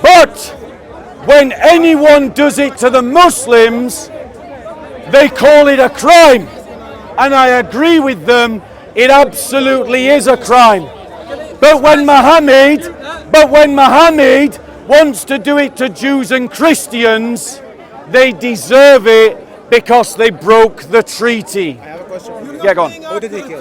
But when anyone does it to the Muslims, they call it a crime. And I agree with them, it absolutely is a crime. But when Muhammad wants to do it to Jews and Christians, they deserve it because they broke the treaty. I have a question for you. Yeah, go on. Who did he kill?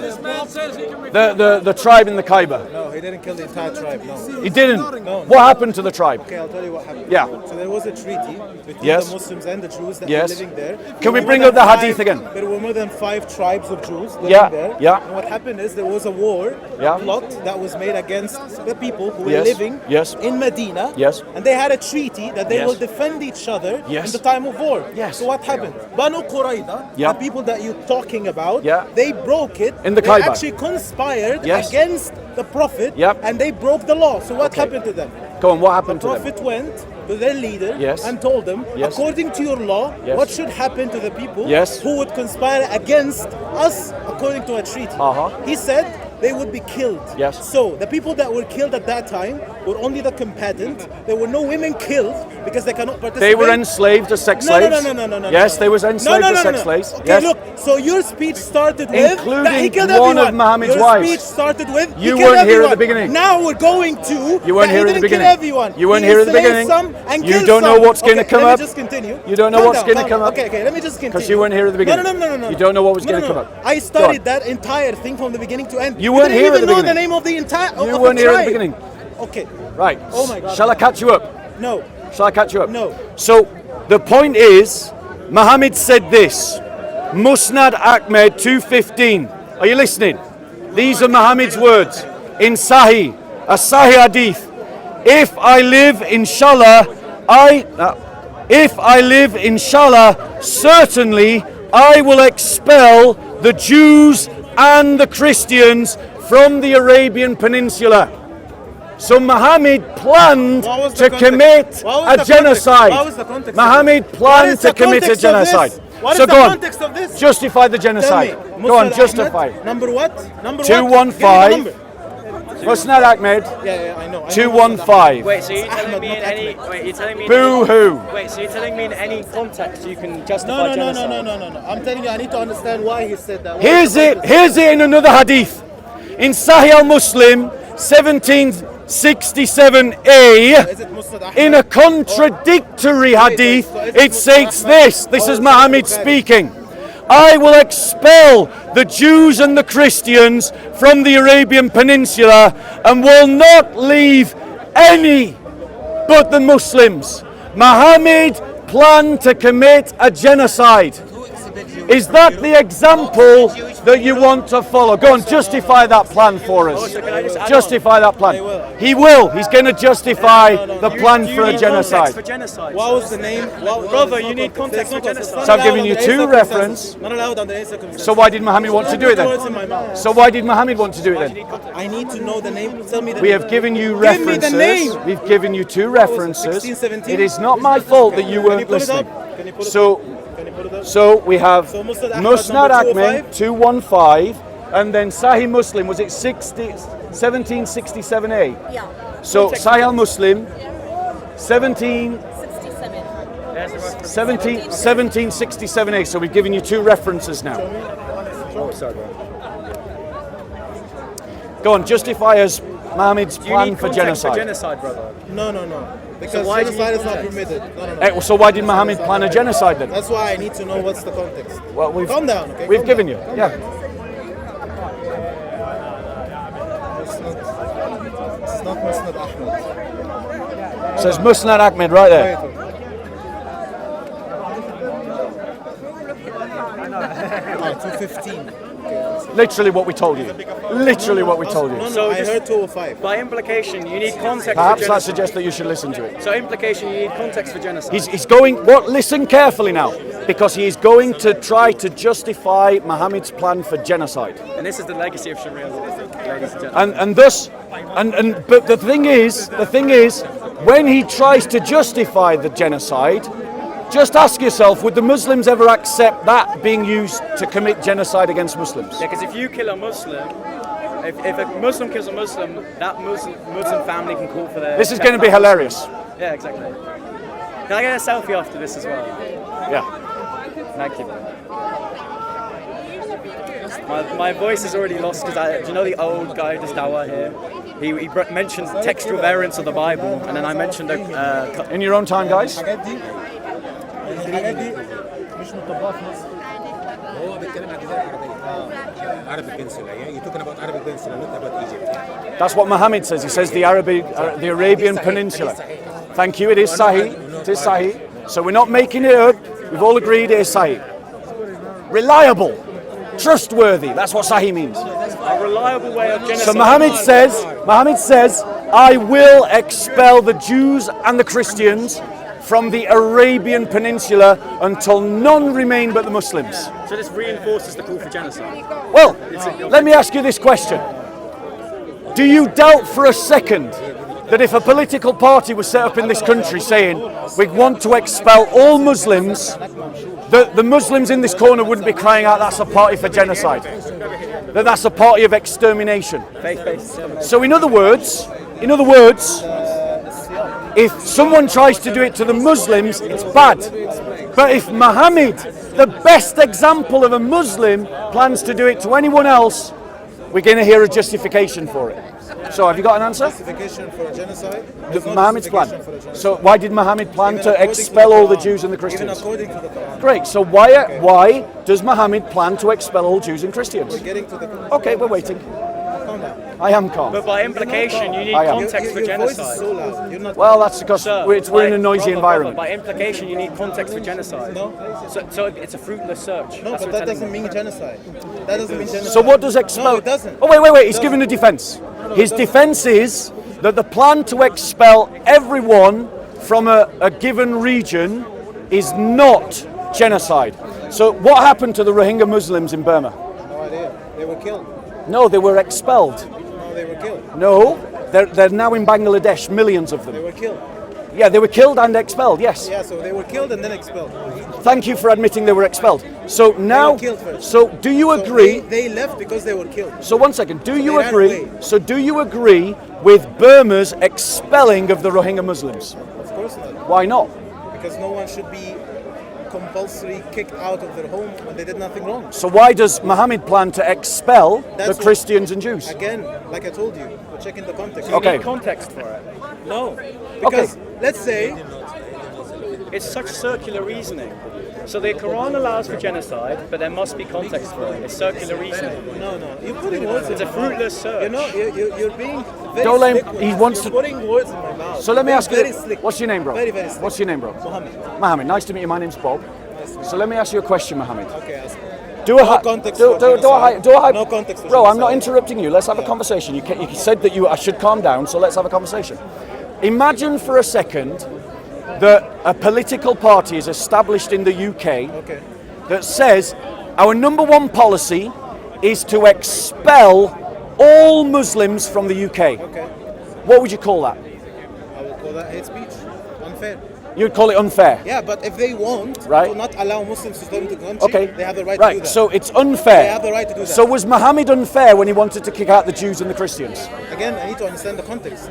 The tribe in the Khyber. No, he didn't kill the entire tribe, no. He didn't. No. What happened to the tribe? Okay, I'll tell you what happened. Yeah. So there was a treaty between Yes. the Muslims and the Jews that Yes. were living there. Can we There bring were up the more than hadith again? There were more than 5 tribes of Jews living Yeah, there. yeah. And what happened is there was a war Yeah. plot that was made against the people who were Yes, living yes. in Medina. Yes. And they had a treaty that they Yes. will defend each other Yes. in the time of war. Yes. So what happened? Banu Qurayza, Yeah. the people that you're talking about, Yeah. they broke it. In the They Khyber. actually conspired Yes. against the Prophet, Yep. and they broke the law. So what Okay. happened to them? Go on, what happened The to them? Prophet went to their leader Yes. and told them, Yes. according to your law, Yes. what should happen to the people Yes. who would conspire against us according to a treaty? Uh-huh. He said they would be killed. Yes. So the people that were killed at that time were only the combatant. There were no women killed because they cannot participate. They were enslaved as sex No, slaves? no. Yes, they were enslaved no, as sex slaves. Okay, Yes. look, so your speech started with Including that he killed one everyone. of Muhammad's your wives. speech started with he You killed weren't here at the everyone. beginning. Now we're going to You weren't that here he at the didn't beginning. kill everyone. You weren't He here at the enslaved beginning. some and You killed don't know some. what's gonna Okay, come let up. me just continue. You don't know Calm what's down, gonna calm come down. up. Okay, let me just continue. Because you weren't here at the beginning. No. You don't know what was going to No. come up. I Go studied on. that entire thing from the beginning to end. You weren't didn't here at even the know beginning. the name of the entire of You the weren't here at the tribe. beginning. Okay. Right. Oh my God. Shall I catch you up? No. Shall I catch you up? No. So the point is, Muhammad said this, Musnad Ahmed 215. Are you listening? These are Muhammad's words in Sahih, a Sahih hadith. If I live, inshallah, certainly I will expel the Jews and the Christians from the Arabian Peninsula. So Muhammad planned What was the to context? commit What was a the genocide. context? What was the context? Muhammad What planned is to the commit a context of this? genocide. What is So the go on, context of this? justify the Tell genocide. me. Go on, Musnad justify. Ahmed, number what? Number 215. what? Musnad Ahmed Yeah, I know. 215. Wait, so you're telling Ahmed, me not in any? Ahmed. Wait, you're telling me? Boo hoo. Wait, so you're telling me in any context you can justify No. genocide? No. I'm telling you, I need to understand why he said that. What Here's is the it. purpose? Here's it in another hadith. In Sahih al-Muslim 1767a, Is it Musnad Ahmed? in a contradictory hadith, it states this. This is Muhammad speaking. I will expel the Jews and the Christians from the Arabian Peninsula and will not leave any but the Muslims. Muhammad planned to commit a genocide. Is that the example that you want to follow? Go on, justify that plan for us. Justify that plan. He will. He's going to justify the plan for a genocide. For genocide. What was the name? Brother, you need context for genocide. So I've given you two references. Not allowed under any circumstances. So why did Muhammad want to do it Words in then? my mouth. So why did Muhammad want to do it then? I need to know the name. Tell me the We name. have given you Give me the references. name. We've given you two references. 16, 17? It is not my fault that you Can you weren't put it listening. up? Can you put it So Can you put it up? So we have So Musnad Ahmed Musnad number Ahmed 215, and then Sahih Muslim, was it 1767a? Yeah, So Sahih al-Muslim 17, 67. 1767a. So we've given you two references now. Go on, justify us Muhammad's You plan need for context genocide. for genocide, brother. No. Because why do you genocide need is not context? permitted. No. So why did Muhammad plan a genocide then? That's why I need to know what's the context. Well, we've, Calm down, okay? We've Calm given down. you, Calm yeah. down. It's not Musnad Ahmed. It says Musnad Ahmed right there. Wait. Oh, 215. Literally what we told you. Literally what we told No, you. So I just- heard 205. By implication, you need context Perhaps for that genocide. suggests that you should listen to it. So implication, you need context for genocide. He's going, what? Listen carefully now, because he is going to try to justify Muhammad's plan for genocide. And this is the legacy of Sharia law. ladies and gentlemen. And thus, but the thing is, when he tries to justify the genocide, just ask yourself, would the Muslims ever accept that being used to commit genocide against Muslims? Yeah, because if you kill a Muslim, if a Muslim kills a Muslim, that Muslim family can call for their... This is going to be hilarious. Yeah, exactly. Can I get a selfie after this as well? Yeah. Thank you. My voice is already lost because do you know the old guy who does dawah here? He mentioned textual variants of the Bible, and then I mentioned In your own time, guys. الحاجات دي مش مطبقه في مصر. هو بيتكلم عن الجزيره العربيه. Arabic Peninsula. Yeah, you're talking about Arabic Peninsula, not about Egypt. That's what Muhammad says. He says the Arabian Peninsula. Thank you. It is Sahih. It is Sahih. So we're not making it up. We've all agreed it is Sahih. Reliable, trustworthy. That's what Sahih means. a reliable way of genocide. So Muhammad says, I will expel the Jews and the Christians from the Arabian Peninsula until none remain but the Muslims. So this reinforces the call for genocide. Well, let me ask you this question. Do you doubt for a second that if a political party was set up in this country saying we want to expel all Muslims, that the Muslims in this corner wouldn't be crying out that's a party for genocide, that that's a party of extermination? Faith-based. So in other words, if someone tries to do it to the Muslims, it's bad. But if Muhammad, the best example of a Muslim, plans to do it to anyone else, we're going to hear a justification for it. So have you got an answer? Justification for a genocide? Muhammad's plan. So why did Muhammad plan to expel all the Jews and the Even Christians? according to the Quran. Great. So why does Muhammad plan to expel all Jews and Christians? Getting to the Okay, we're waiting. Calm down. I am calm. But by implication, you need I am. context for Your voice is genocide. so loud. You're not. Well, that's because Sir, we're in a noisy brother, environment. By implication, you need context for genocide. No. So it's a fruitless search. No, That's but what that you're doesn't telling me. mean genocide. That doesn't mean genocide. So what does expel? No, it doesn't. Oh wait. He's It given a doesn't. defense. His it doesn't. defense is that the plan to expel everyone from a given region is not genocide. So what happened to the Rohingya Muslims in Burma? No idea. They were killed. No, they were expelled. No, they were killed. No, they're now in Bangladesh, millions of They them. were killed. Yeah, they were killed and expelled, yes. Yeah, so they were killed and then expelled. Thank you for admitting they were expelled. So now, were killed first. so do you So agree? They left because they were killed. So one second, do you they ran agree? away. So do you agree with Burma's expelling of the Rohingya Muslims? Of course not. Why not? Because no one should be compulsory kicked out of their home when they did nothing wrong. So why does Muhammad plan to expel That's the what- Christians and Jews? Again, like I told you, we're checking the context. You Okay. need context for it. No. Because let's say It's such circular reasoning. So the Quran allows for genocide, but there must be context for it. It's circular reasoning. no, you're putting words It's in a my mouth. fruitless search. You know, you're being very Don't let him- slick with he this. wants You're to- putting words in my mouth. So let me You're ask you, very slick. what's your name, bro? Very, very slick. What's your name, bro? Mohammed. Mohammed, nice to meet you. My name's Bob. So let me ask you a question, Mohammed. Okay, ask. Do a No hi- context do, for do, do a hi- genocide. do a hi- No context for Bro, I'm not genocide. interrupting you. Let's have a conversation. You said that I should calm down, so let's have a conversation. Imagine for a second that a political party is established in the UK Okay. that says our number one policy is to expel all Muslims from the UK. Okay. What would you call that? I will call that hate speech. Unfair. You'd call it unfair. Yeah, but if they want Right. to not allow Muslims to come to the country, Okay. they have the right to do Right, that. so it's unfair. They have the right to do that. So was Muhammad unfair when he wanted to kick out the Jews and the Christians? Again, I need to understand the context.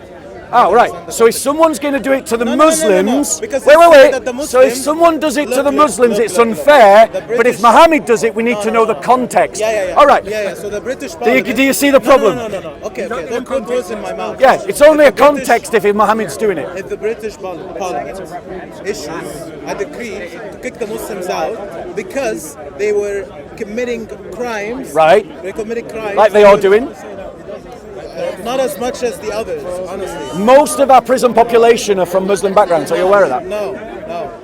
Oh, right. So if someone's going to do it to the No, no, no, no, no, no. Muslims, Because wait, they say wait. that the So if Muslims- someone does it to Look, the look, Muslims, look, it's look, look. unfair. The But if British- Muhammad does it, we need to know the context. Yeah. All right. Yeah. So the British Do Parliament. you see the problem? No. Okay. Don't put words in my mouth. Yeah, it's only a If the British- context if Muhammad's doing it. If the British Parliament issues a decree to kick the Muslims out because they were committing crimes, Right. They're committing crimes Like they are doing. Not as much as the others, honestly. Most of our prison population are from Muslim backgrounds. Are you aware of that? No.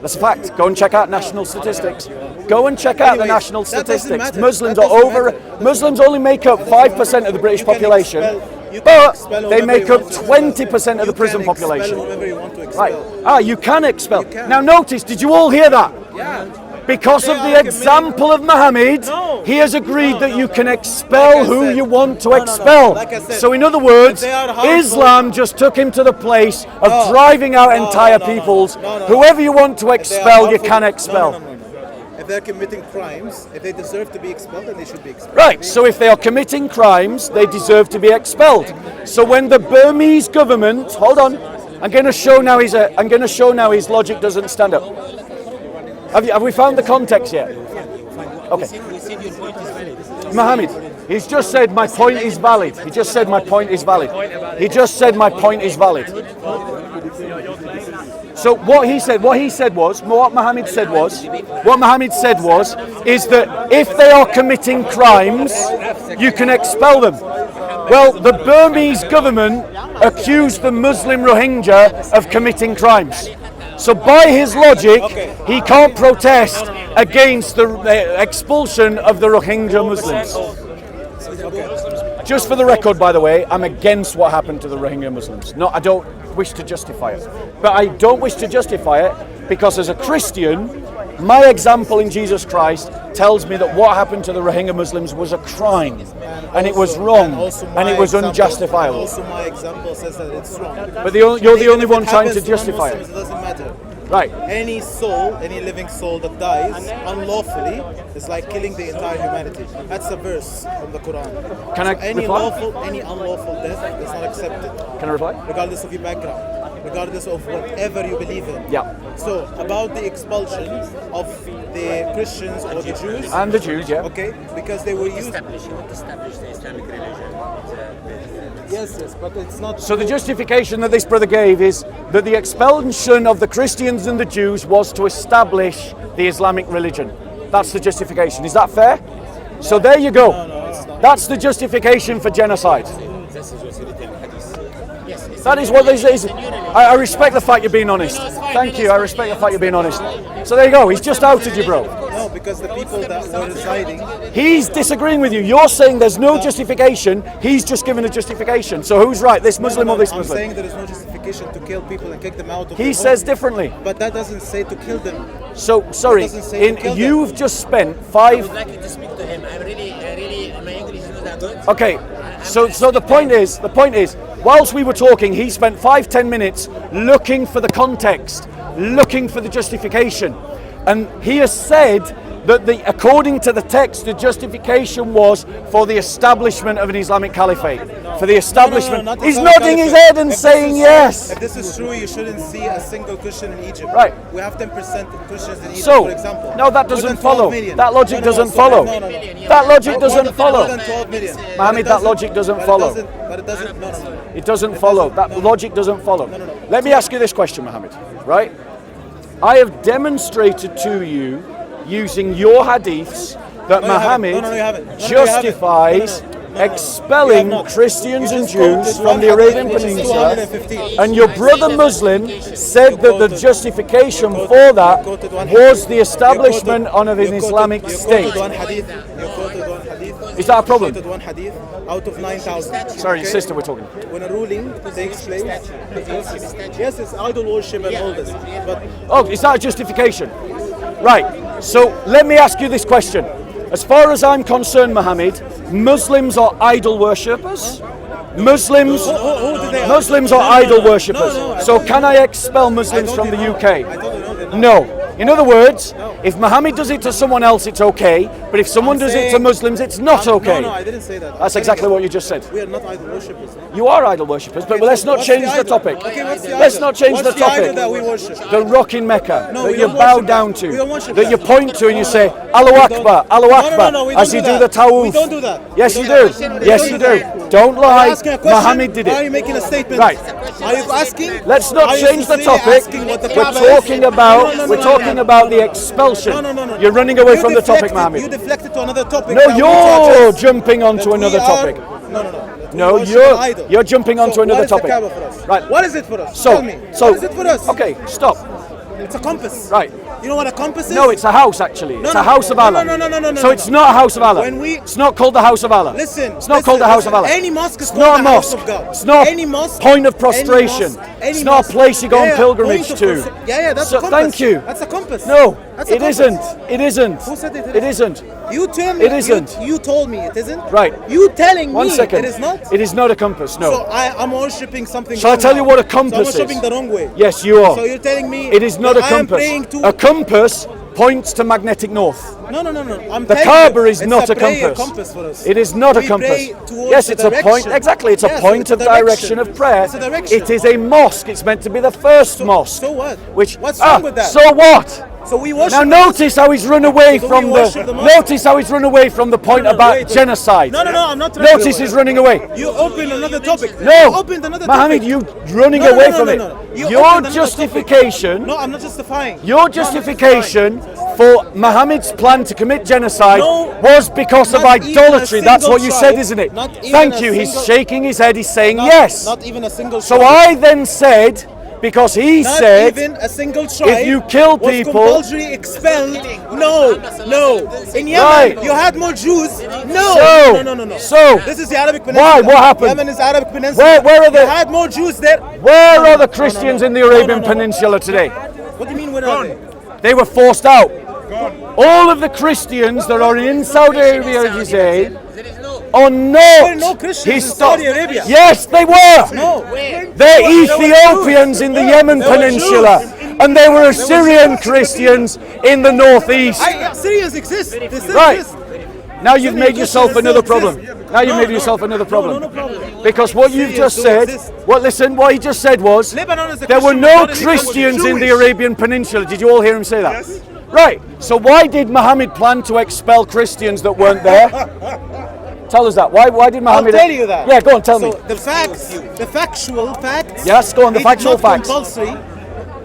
That's a fact. Go and check out national statistics. Go and check out the Anyways, national that doesn't statistics. matter. Muslims That are doesn't over. matter. Muslims only make up 5% of the British You can population, you can but expel they whoever make you up want to 20% of the expel. prison You can expel population. whoever you want to Right. expel. You can expel. You can. Now notice, did you all hear that? Yeah. Because of the example of Muhammad, he has agreed that you can expel who you want to expel. So in other words, Islam just took him to the place of driving out entire peoples. Whoever you want to expel, you can expel. If they're committing crimes, if they deserve to be expelled, then they should be expelled. Right, so if they are committing crimes, they deserve to be expelled. So when the Burmese government, hold on, I'm going to show now his logic doesn't stand up. Have we found the context yet? Okay. Mohammed, he's just said my point is valid. He just said my point is valid. He just said my point is valid. So what Mohammed said was, is that if they are committing crimes, you can expel them. Well, the Burmese government accused the Muslim Rohingya of committing crimes. So by his logic, he can't protest against the expulsion of the Rohingya Muslims. Just for the record, by the way, I'm against what happened to the Rohingya Muslims. No, I don't wish to justify it. But I don't wish to justify it because as a Christian, my example in Jesus Christ tells me that what happened to the Rohingya Muslims was a crime, and it was wrong, and it was unjustifiable. Also, my example says that it's wrong. But you're the only one trying to justify it. It doesn't matter. Right. Any soul, any living soul that dies unlawfully is like killing the entire humanity. That's a verse from the Quran. Can I reply? Any unlawful death is not accepted. Can I reply? Regardless of your background, regardless of whatever you believe in. Yeah. So about the expulsion of the Christians or the Jews. And the Jews, yeah. Okay, because they were used. Establish the Islamic religion. Yes, but it's not. So the justification that this brother gave is that the expulsion of the Christians and the Jews was to establish the Islamic religion. That's the justification. Is that fair? So there you go. That's the justification for genocide. That is what this is. I respect the fact you're being honest. Thank you. I respect the fact you're being honest. So there you go. He's just outed you, bro. No, because the people that were residing. He's disagreeing with you. You're saying there's no justification. He's just given a justification. So who's right? This Muslim or this Muslim? I'm saying there is no justification to kill people and kick them out of He says differently. But that doesn't say to kill them. So sorry. You've just spent 5. I would like you to speak to him. I'm really, my English is not that good. Okay. So the point is, whilst we were talking, he spent 5-10 minutes looking for the context, looking for the justification. And he has said that according to the text, the justification was for the establishment of an Islamic caliphate. For the establishment. No, He's nodding his head and saying yes. If this is true, you shouldn't see a single Christian in Egypt. Right. We have 10% Christians in Egypt, So, for example. no, that doesn't follow. That logic doesn't follow. That logic doesn't follow. More than 12 million. Mohammed, that logic doesn't follow. But it doesn't, no. It doesn't follow. That logic doesn't follow. Let me ask you this question, Mohammed, right? I have demonstrated to you, using your hadiths, that Muhammad justifies expelling Christians and Jews from the Arabian Peninsula, and your brother Muslim said that the justification for that was the establishment of an Islamic state. Is that a problem? One hadith out of 9,000. Sorry, sister, we're talking. When a ruling takes place, yes, it's idol worship and all this. But oh, is that a justification? Right. So let me ask you this question. As far as I'm concerned, Mohammed, Muslims are idol worshippers. Muslims are idol worshippers. So can I expel Muslims from the UK? No. In other words, if Muhammad does it to someone else, it's okay. But if someone does it to Muslims, it's not okay. No, I didn't say that. That's exactly what you just said. We are not idol worshippers. You are idol worshippers, but let's not change the topic. Okay, what's the Let's idol? not change the What's the idol topic. that we worship? The rock in Mecca No, that we you don't bow worship down that. to, We don't worship that you that. point to and you say, Allahu Akbar, Allahu Akbar, No, we don't as you do do that. the tawuf. We don't do that. Yes, you do. Yes, you do. Don't lie. Asking a question, Muhammad did Why are you it. making a statement? Right. Are you asking? Let's not Are you change the sincerely topic. asking what the We're Kaaba talking is? about No, we're talking about the expulsion. No. You're running away You from the topic, deflected- Mohammed. You deflected to another topic. No, that we you're address. jumping onto That another we are- topic. No. No, you're jumping onto So another what is the topic. Kaaba for us? Right. What is it for us? So, Tell me. What is it for us? Okay, stop. It's a compass. Right. You know what a compass is? No, it's a house actually. It's no, a house of Allah. no, So it's not a house of Allah. When we- It's not called the house of Allah. Listen, it's not listen, called the house of listen. Allah. Any mosque is It's called not a the house mosque. of God. It's not Any mosque, point of any prostration. mosque, any It's not a mosque. place you go on Yeah, pilgrimage point of to. prostration. Yeah, that's So, a compass. thank you. That's a compass. No, That's a it compass. isn't. It isn't. Who said it It isn't. You tell me. It isn't. You told me it isn't. Right. You telling One me second. it is not. It is not a compass. No. So I'm worshipping something. Shall I wrong tell you now. what a So compass I'm is? worshipping the wrong way. Yes, you are. So you're telling me It is not a that I am compass. praying to. A compass points to magnetic north. No. I'm The telling Kaaba you, is it's not a prayer compass. for us. It is not a We compass. pray towards Yes, the it's a point. direction. Exactly, it's a Yes, point it's of a direction of prayer. It's a direction. It is a mosque. It's meant to be the first mosque. So what? Which What's wrong with that? So what? So we worship. Now the mosque. notice how he's run away So we from worship the. the mosque. Notice how he's run away from the point about wait. genocide. No, I'm not trying to Notice run he's away. running away. You opened another topic. No, You opened another Mohammed, topic. you running No, away no, from no, it. no. You Your opened another justification. topic. No, I'm not justifying. Your No, I'm not justification for Muhammad's plan to commit genocide No, was because of not even a idolatry. That's single what you tribe. said, isn't it? Not even Thank a you. He's single- shaking his head. He's saying Not- yes. Not even a single. So tribe. I then said, because he Not said, even a single tribe. you kill was people- compulsory expelled. No. In Yemen, Right. you had more Jews. No. So- No. so- this is the Arabic Peninsula. Why? What happened? Yemen is Arabic Peninsula. Where are the- You had more Jews there. where are the Christians in the Arabian no. Peninsula today? What do you mean? Where are they? They were forced out. All of the Christians that are in Saudi Arabia today are not. There were no Christians in histo- Saudi Arabia. Yes, they were. No. They're were Ethiopians in the Yemen There were Peninsula, and they were Assyrian Christians in the northeast. Syrians exist. They still Right. exist. Now you've made Christians yourself still another exist. problem. Now you've No, made no. yourself another problem. No problem. Because what you've Syrians just don't said, exist. what he just said was, Lebanon is a there were Christian no majority country. Christians in the Jewish. Arabian Peninsula. Did you all hear him say that? Right. So why did Muhammad plan to expel Christians that weren't there? Tell us that. Why did Muhammad? I'll tell you that. Yeah, go on, tell So me. the facts, the factual facts. Yes, go on, the he did factual not facts. Compulsory.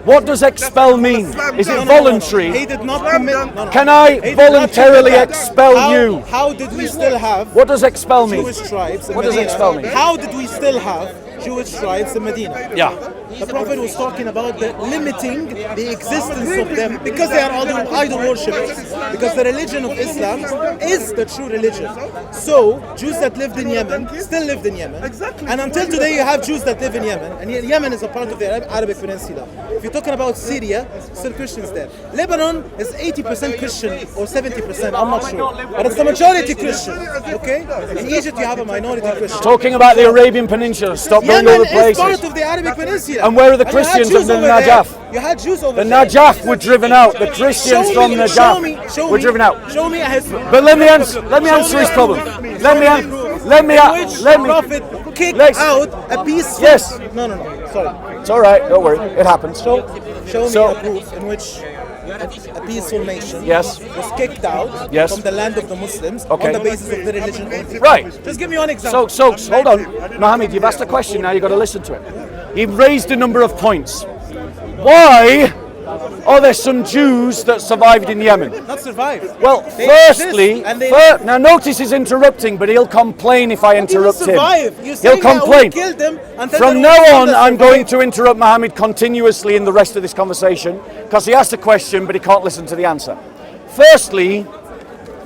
What does expel mean? Is it voluntary? He did not commit. No. Can I He did not voluntarily commit that. expel How- you? How did we still have What does expel mean? Jewish tribes in What does Medina? expel mean? How did we still have Jewish tribes in Medina? Yeah. The Prophet was talking about the limiting the existence of them because they are idol worshippers. Because the religion of Islam is the true religion. So Jews that lived in Yemen still lived in Yemen. Exactly. And until today you have Jews that live in Yemen. And Yemen is a part of the Arabic Peninsula. If you're talking about Syria, still Christians there. Lebanon is 80% Christian or 70%, I'm not sure. But it's the majority Christian. Okay? In Egypt you have a minority Christian. Talking about the Arabian Peninsula. Stop going Yemen all the is places. part of the Arabic Peninsula. And where are the you had Christians Jews of the over there. Najaf? You had Jews over The there. Najaf were driven out. The Christians from Najaf were driven out. Show me a history. But let me answer his problem. Let me Prophet kicked let's- out a peaceful. Yes. No. Sorry. It's all right. Don't worry. It happens. Show me So- a proof in which a peaceful nation Yes. was kicked out Yes. from the land of the Muslims Okay. on the basis of the religion only. Right. Just give me one example. So hold on, Mohammed. You've asked a question. Now you've got to listen to it. You've raised a number of points. Why are there some Jews that survived in Yemen? Not survive. Well, They firstly, exist and they- now notice he's interrupting, but he'll complain if I interrupt him. survive. You're He'll saying that we complain. killed them until From there now was on, none that I'm going survived. to interrupt Mohammed continuously in the rest of this conversation because he asked a question, but he can't listen to the answer. Firstly,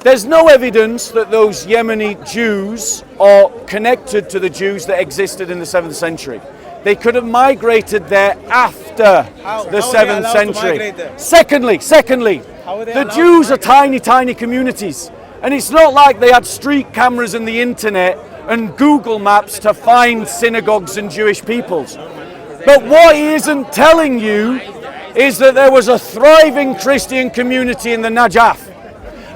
there's no evidence that those Yemeni Jews are connected to the Jews that existed in the 7th century. They could have migrated there after How the are they 7th allowed to century. migrate there? Secondly, How are they the allowed Jews are tiny communities. And it's not like they had street cameras and the internet and Google Maps to find synagogues and Jewish peoples. But what he isn't telling you is that there was a thriving Christian community in the Najaf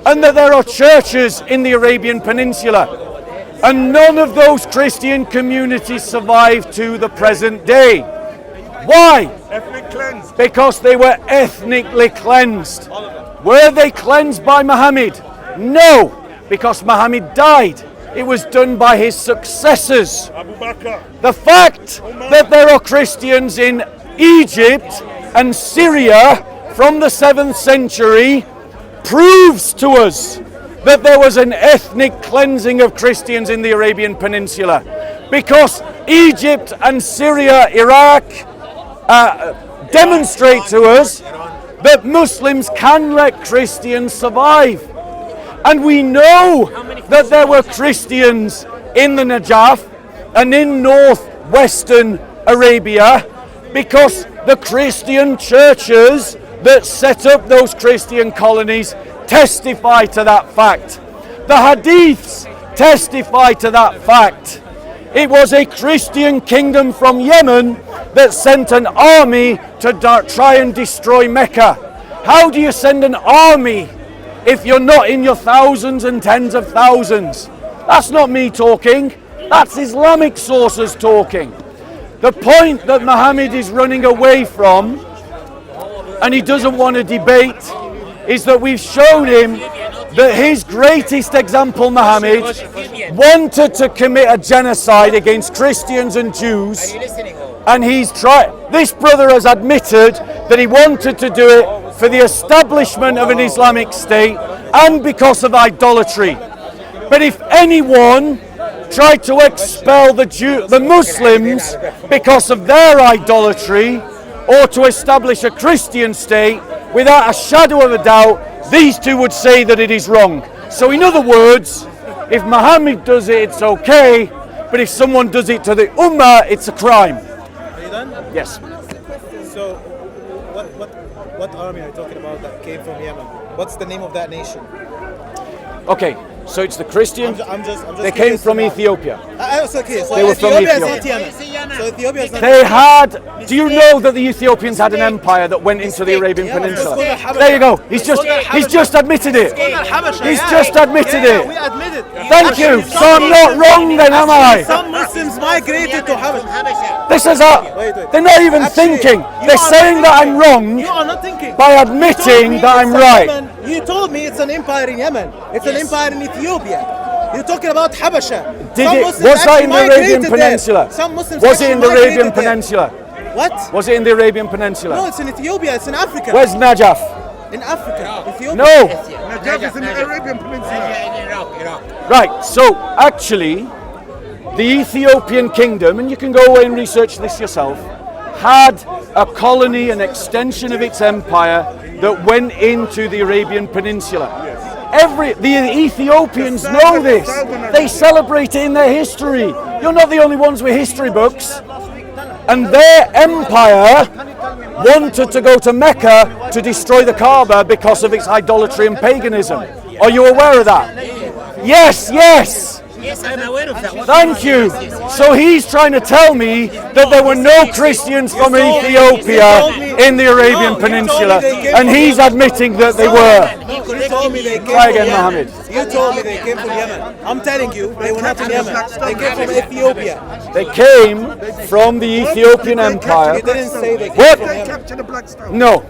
and that there are churches in the Arabian Peninsula. And none of those Christian communities survive to the present day. Why? Ethnic cleanse. Because they were ethnically cleansed. Were they cleansed by Muhammad? No, because Muhammad died. It was done by his successors. Abu Bakr. The fact that there are Christians in Egypt and Syria from the 7th century proves to us that there was an ethnic cleansing of Christians in the Arabian Peninsula. Because Egypt and Syria, Iraq, demonstrate to us that Muslims can let Christians survive. And we know that there were Christians in the Najaf and in northwestern Arabia, because the Christian churches that set up those Christian colonies testify to that fact. The hadiths testify to that fact. It was a Christian kingdom from Yemen that sent an army to try and destroy Mecca. How do you send an army if you're not in your thousands and tens of thousands? That's not me talking, that's Islamic sources talking. The point that Muhammad is running away from, and he doesn't want to debate, is that we've shown him that his greatest example, Muhammad, wanted to commit a genocide against Christians and Jews, and this brother has admitted that he wanted to do it for the establishment of an Islamic state and because of idolatry. But if anyone tried to expel the Muslims because of their idolatry, or to establish a Christian state, without a shadow of a doubt, these two would say that it is wrong. So in other words, if Muhammad does it, it's okay, but if someone does it to the Ummah, it's a crime. Are you done? Yes. So, what army are you talking about that came from Yemen? What's the name of that nation? Okay, so it's the Christians. I'm just They came from Ethiopia. It's okay. So They were from Ethiopia is Ethiopia. not Yemen. So Ethiopia is not They had, do you know that the Ethiopians had an empire that went into the Arabian Peninsula? There you go, he's just admitted it. He's just admitted it. We admit it. Thank you, so I'm not wrong then, am I? Some Muslims migrated to Habasha. This is they're not even thinking. They're saying that I'm wrong You are not thinking. by admitting that I'm right. You told me it's an empire in Yemen. It's an empire in Ethiopia. You're talking about Habasha. Was that in the Arabian Peninsula? Some Muslims Was it in the actually Arabian migrated there. Peninsula? What? Was it in the Arabian Peninsula? No, it's in Ethiopia. It's in Africa. Where's Najaf? In Africa. Ethiopia. No. Najaf is in the Arabian Peninsula. Right, so actually, the Ethiopian kingdom, and you can go away and research this yourself, had a colony, an extension of its empire that went into the Arabian Peninsula. The Ethiopians know this. They celebrate it in their history. You're not the only ones with history books. And their empire wanted to go to Mecca to destroy the Kaaba because of its idolatry and paganism. Are you aware of that? Yes, yes. Yes, I'm aware of that. Thank you. So he's trying to tell me that there were no Christians from Ethiopia in the Arabian Peninsula, and he's admitting that they were. You told me they came Try from again, Yemen. Mohammed. You told me they came from Yemen. I'm telling you, they were not from Yemen. They came from Ethiopia. They came from the Ethiopian Empire. You didn't say they came What? from They Yemen. captured the black stone. No,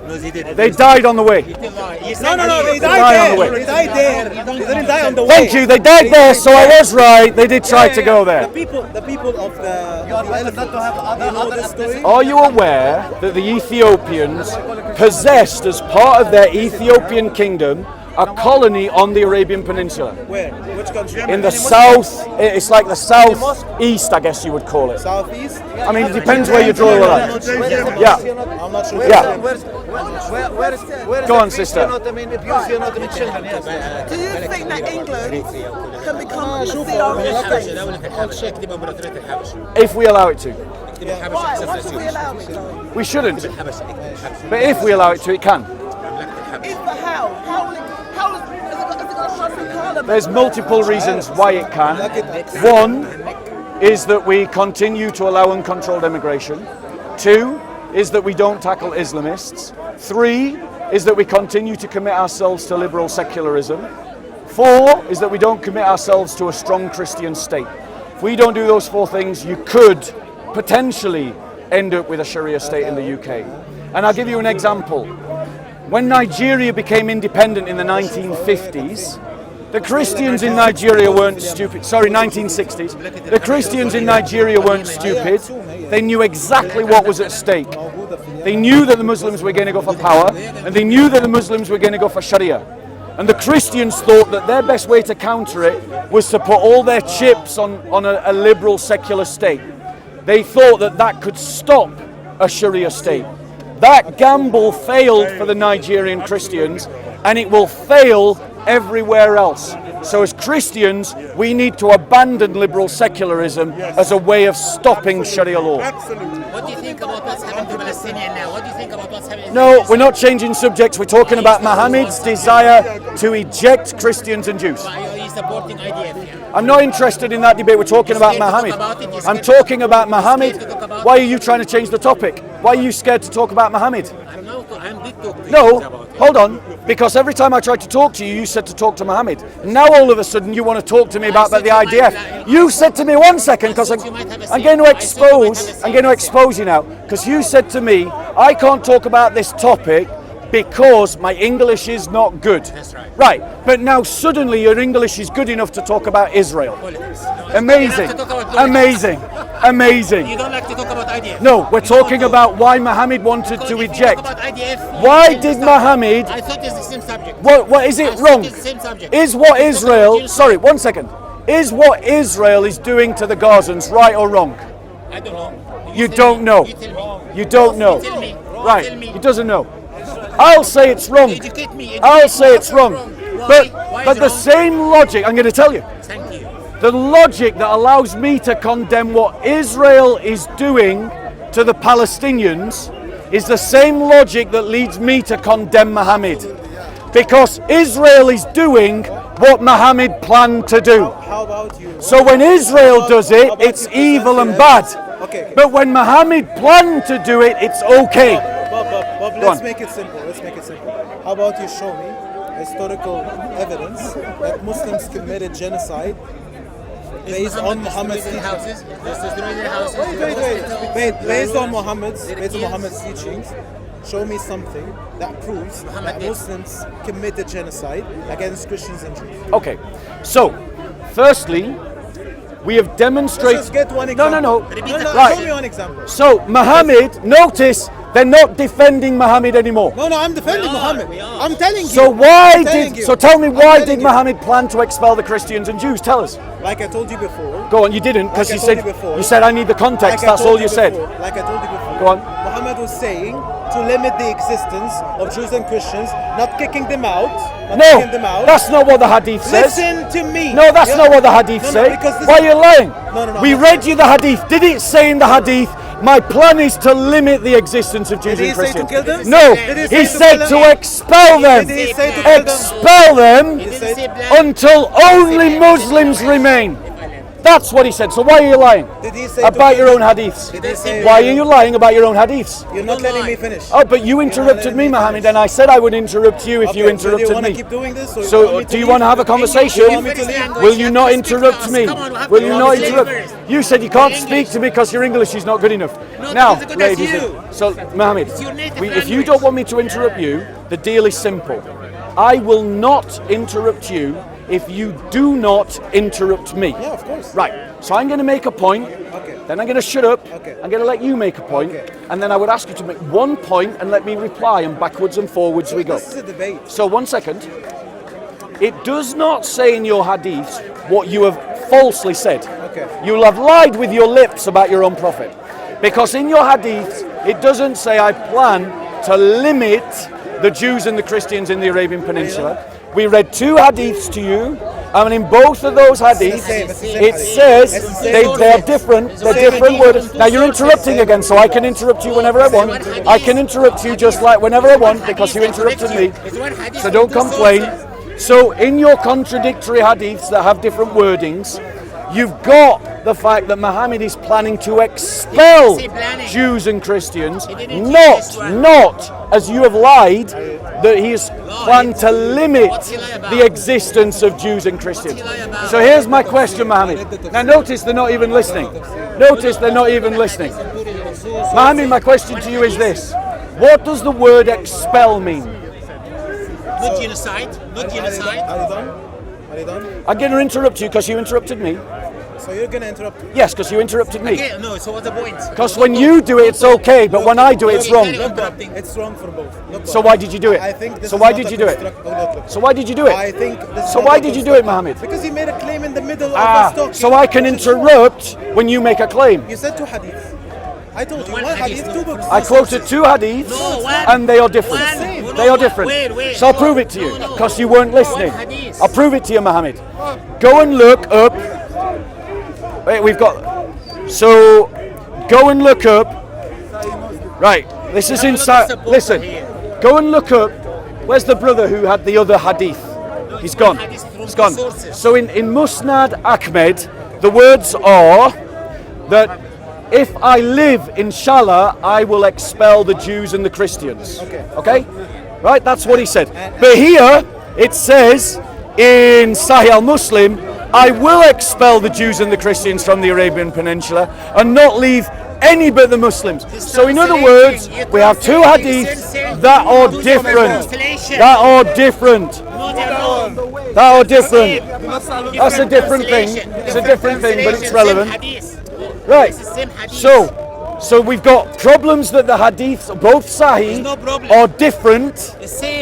they died on the way. No, they died died on the way. there. They died there. They didn't die on the way. Thank you, they died there, so I was right. They did try to go there. The people of the elephant, you know this story? Are you aware that the Ethiopians possessed, as part of their Ethiopian kingdom, a colony on the Arabian Peninsula? Where? Which country? In the south, it's like the southeast, I guess you would call it. Southeast? I mean, it depends where you draw the line. Yeah, I'm not sure. yeah. Where Go on, sister. Do you think that England can become a theocracy? If we allow it to. Why? Why should we allow it? We shouldn't. But if we allow it to, it can. If but how? How is it going to pass through Parliament? There's multiple reasons why it can. One is that we continue to allow uncontrolled immigration. Two is that we don't tackle Islamists. Three is that we continue to commit ourselves to liberal secularism. Four is that we don't commit ourselves to a strong Christian state. If we don't do those four things, you could potentially end up with a Sharia state in the UK. And I'll give you an example. When Nigeria became independent in the 1950s, the Christians in Nigeria weren't stupid. Sorry, 1960s. The Christians in Nigeria weren't stupid. They knew exactly what was at stake. They knew that the Muslims were going to go for power, and they knew that the Muslims were going to go for Sharia. And the Christians thought that their best way to counter it was to put all their chips on a liberal secular state. They thought that that could stop a Sharia state. That gamble failed for the Nigerian Christians, and it will fail everywhere else. So as Christians, we need to abandon liberal secularism as a way of stopping Sharia law. What do you think about what's happening to Palestinians now? What do you think about what's happening? No, we're not changing subjects. We're talking about Muhammad's desire to eject Christians and Jews. Are you supporting IDF? Yeah. I'm not interested in that debate. We're talking about Muhammad. I'm talking about Muhammad. Why are you trying to change the topic? Why are you scared to talk about Muhammad? I'm not. I'm big talking. No, hold on. Because every time I tried to talk to you, you said to talk to Muhammad. Now all of a sudden you want to talk to me about the IDF. You said to me 1 second, because I'm going to expose you now. Because you said to me, I can't talk about this topic because my English is not good. That's right. Right, but now suddenly your English is good enough to talk about Israel. Politics. Amazing, You don't like to talk about politics. amazing, amazing. You don't like to talk about IDF. No, we're You talking don't about why Muhammad wanted Because to if you eject. talk about IDF, Why you did stop. Muhammad? I thought it's the same subject. What is I it thought wrong? it's the same subject. Is what You talk about Israel? genocide. Sorry, 1 second. Is what Israel is doing to the Gazans right or wrong? I don't know. You tell don't me. know. You tell me. You don't know. You tell me. Right, You tell me. he doesn't know. I'll say it's wrong. Educate me. Educate I'll me. say it's wrong. Why? Why But is the wrong? same logic, I'm going to tell you. Thank you. The logic that allows me to condemn what Israel is doing to the Palestinians is the same logic that leads me to condemn Muhammad. Because Israel is doing what Muhammad planned to do. How about you? So when Israel does it, How about it's you present evil the and evidence? bad. Okay. But when Muhammad planned to do it, it's okay. Bob, Go let's on. make it simple. Let's make it simple. How about you show me historical evidence that Muslims committed genocide based on Muhammad's Destroying teachings? houses. Destroying their houses. Wait, based on Muhammad's teachings, show me something that proves that Muslims committed genocide against Christians and Jews. Okay. So, firstly, we have demonstrated. Let's just get one No, example. no. No, Right. show me one example. So, Muhammad, notice they're not defending Muhammad anymore. No, I'm defending Muhammad. I'm telling you. So why I'm telling did? you. So tell me, I'm why telling did you. Muhammad plan to expel the Christians and Jews? Tell us. Like I told you before. Go on. You didn't, because Like I you told said you before. you said I need the context. Like I That's told all you said. before, Like I told you before. Go on. Muhammad was saying to limit the existence of Jews and Christians, not kicking them out. Not No, kicking them out. that's not what the hadith says. Listen to me. No, that's Yeah. not what the hadith No, say. because this Why is- are you lying? No, We I'm not read you the hadith. Did it say in the hadith, my plan is to limit the existence of Jews Did he and say to Christians? kill them? No, Did he he say to said kill to them? expel them. Did he say to kill them? Expel them He didn't say plan. until only Muslims remain. That's what he said. So why are you lying Did he say to about kill your own them? hadiths? Did he say? Why are you lying about your own hadiths? You're not letting me finish. Oh, but you interrupted me, Muhammad, and I said I would interrupt you if Okay, you so do interrupted you want to me. keep doing this? Or So, me do you want to have a conversation? You want me to leave? Will you not interrupt me? Will you not interrupt? first. You said you can't speak to me because your English is not good enough. Not Now, as good as ladies, you. so Mohammed, your native if you language. don't want me to interrupt you, the deal is simple. I will not interrupt you if you do not interrupt me. Yeah, of course. Right. So I'm going to make a point. Okay. Then I'm going to shut up. Okay. I'm going to let you make a point, Okay. and then I would ask you to make one point and let me reply, and backwards and forwards we go. This is a debate. So 1 second. It does not say in your hadith what you have falsely said. Okay. You'll have lied with your lips about your own prophet. Because in your hadith, it doesn't say I plan to limit the Jews and the Christians in the Arabian Peninsula. We read two hadiths to you, and in both of those hadiths, same, it's the same it hadith. says It's the same they are sources. different. It's They're the same different hadith. words. Now you're interrupting again, so I can interrupt you whenever I want. I can interrupt you just like whenever I want because you interrupted me. So don't complain. So in your contradictory hadiths that have different wordings, you've got the fact that Muhammad is planning to expel Jews and Christians, not as you have lied, that he is planned to limit the existence of Jews and Christians. So here's my question, Muhammad. Now notice they're not even listening. Notice they're not even listening. Muhammad, my question to you is this. What does the word expel mean? Not genocide. Not genocide. Are you done? Are you done? I'm going to interrupt you because you interrupted me. So you're gonna interrupt me? Yes, because you interrupted me. Okay, no, so what's the point? Because when you do it, it's okay, but when I do it, it's wrong. It's wrong for both. Look, So why did you do it? I think this So is why not did a you do it? construct- Oh, look. So why did you do I it? think this is So not why a did you do it, construct- Mohammed? Because he made a claim in the middle of us talking. So I can interrupt when you make a claim. You said two hadiths. I told you one hadith, two books. I quoted two hadiths, No, one. and they are different. One. They are different. Wait. So I'll prove it to you, No. because you weren't listening. One hadith. I'll prove it to you, Mohammed. Go and look up. Wait, we've got. So, go and look up. Right, this is inside. Listen, go and look up. Where's the brother who had the other hadith? He's gone. He's gone. So in Musnad Ahmed, the words are that if I live, inshallah, I will expel the Jews and the Christians. Okay? Right, that's what he said. But here, it says in Sahih al-Muslim, I will expel the Jews and the Christians from the Arabian Peninsula and not leave any but the Muslims. So in other words, we have two hadiths that are different. That are different. That are different. That's a different thing. It's a different thing, but it's relevant. Right. So we've got problems that the hadiths, both Sahih, are different.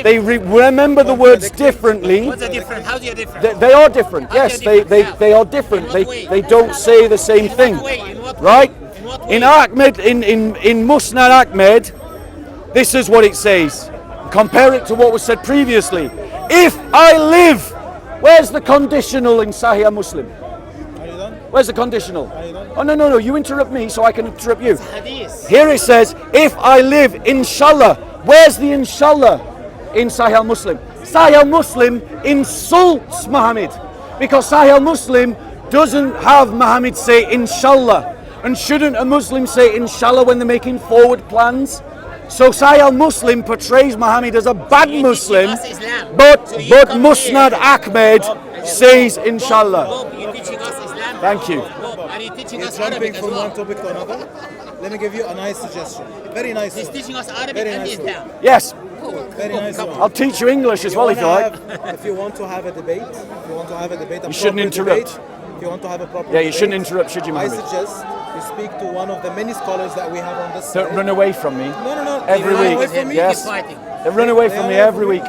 They remember the words differently. What's the difference? How's the difference? They are different. Yes, they are different. They don't say the same thing. Right? In Ahmed, in Musnad Ahmed, this is what it says. Compare it to what was said previously. If I live, where's the conditional in Sahih Muslim? Where's the conditional? Oh, no, you interrupt me so I can interrupt you. Here it says, if I live, inshallah. Where's the inshallah in Sahih Muslim? Sahih Muslim insults Muhammad because Sahih Muslim doesn't have Muhammad say inshallah. And shouldn't a Muslim say inshallah when they're making forward plans? So Sahih Muslim portrays Muhammad as a bad Muslim, but Musnad Ahmed says inshallah. Thank you. Are you teaching us Jumping Arabic as from one well? topic to another. Let me give you a nice suggestion. Very nice He's one. teaching us Arabic Very and nice Islam. Yes, Very nice one. I'll teach you English as well if you like. If you want to have a debate, You shouldn't interrupt. If you want to have a proper Yeah, you shouldn't debate, interrupt, should you, I Mohammed? suggest you speak to one of the many scholars that we have on this Don't side. run away from me. No. Every They run away week. from me. Yes. Fighting. They run away from me every week.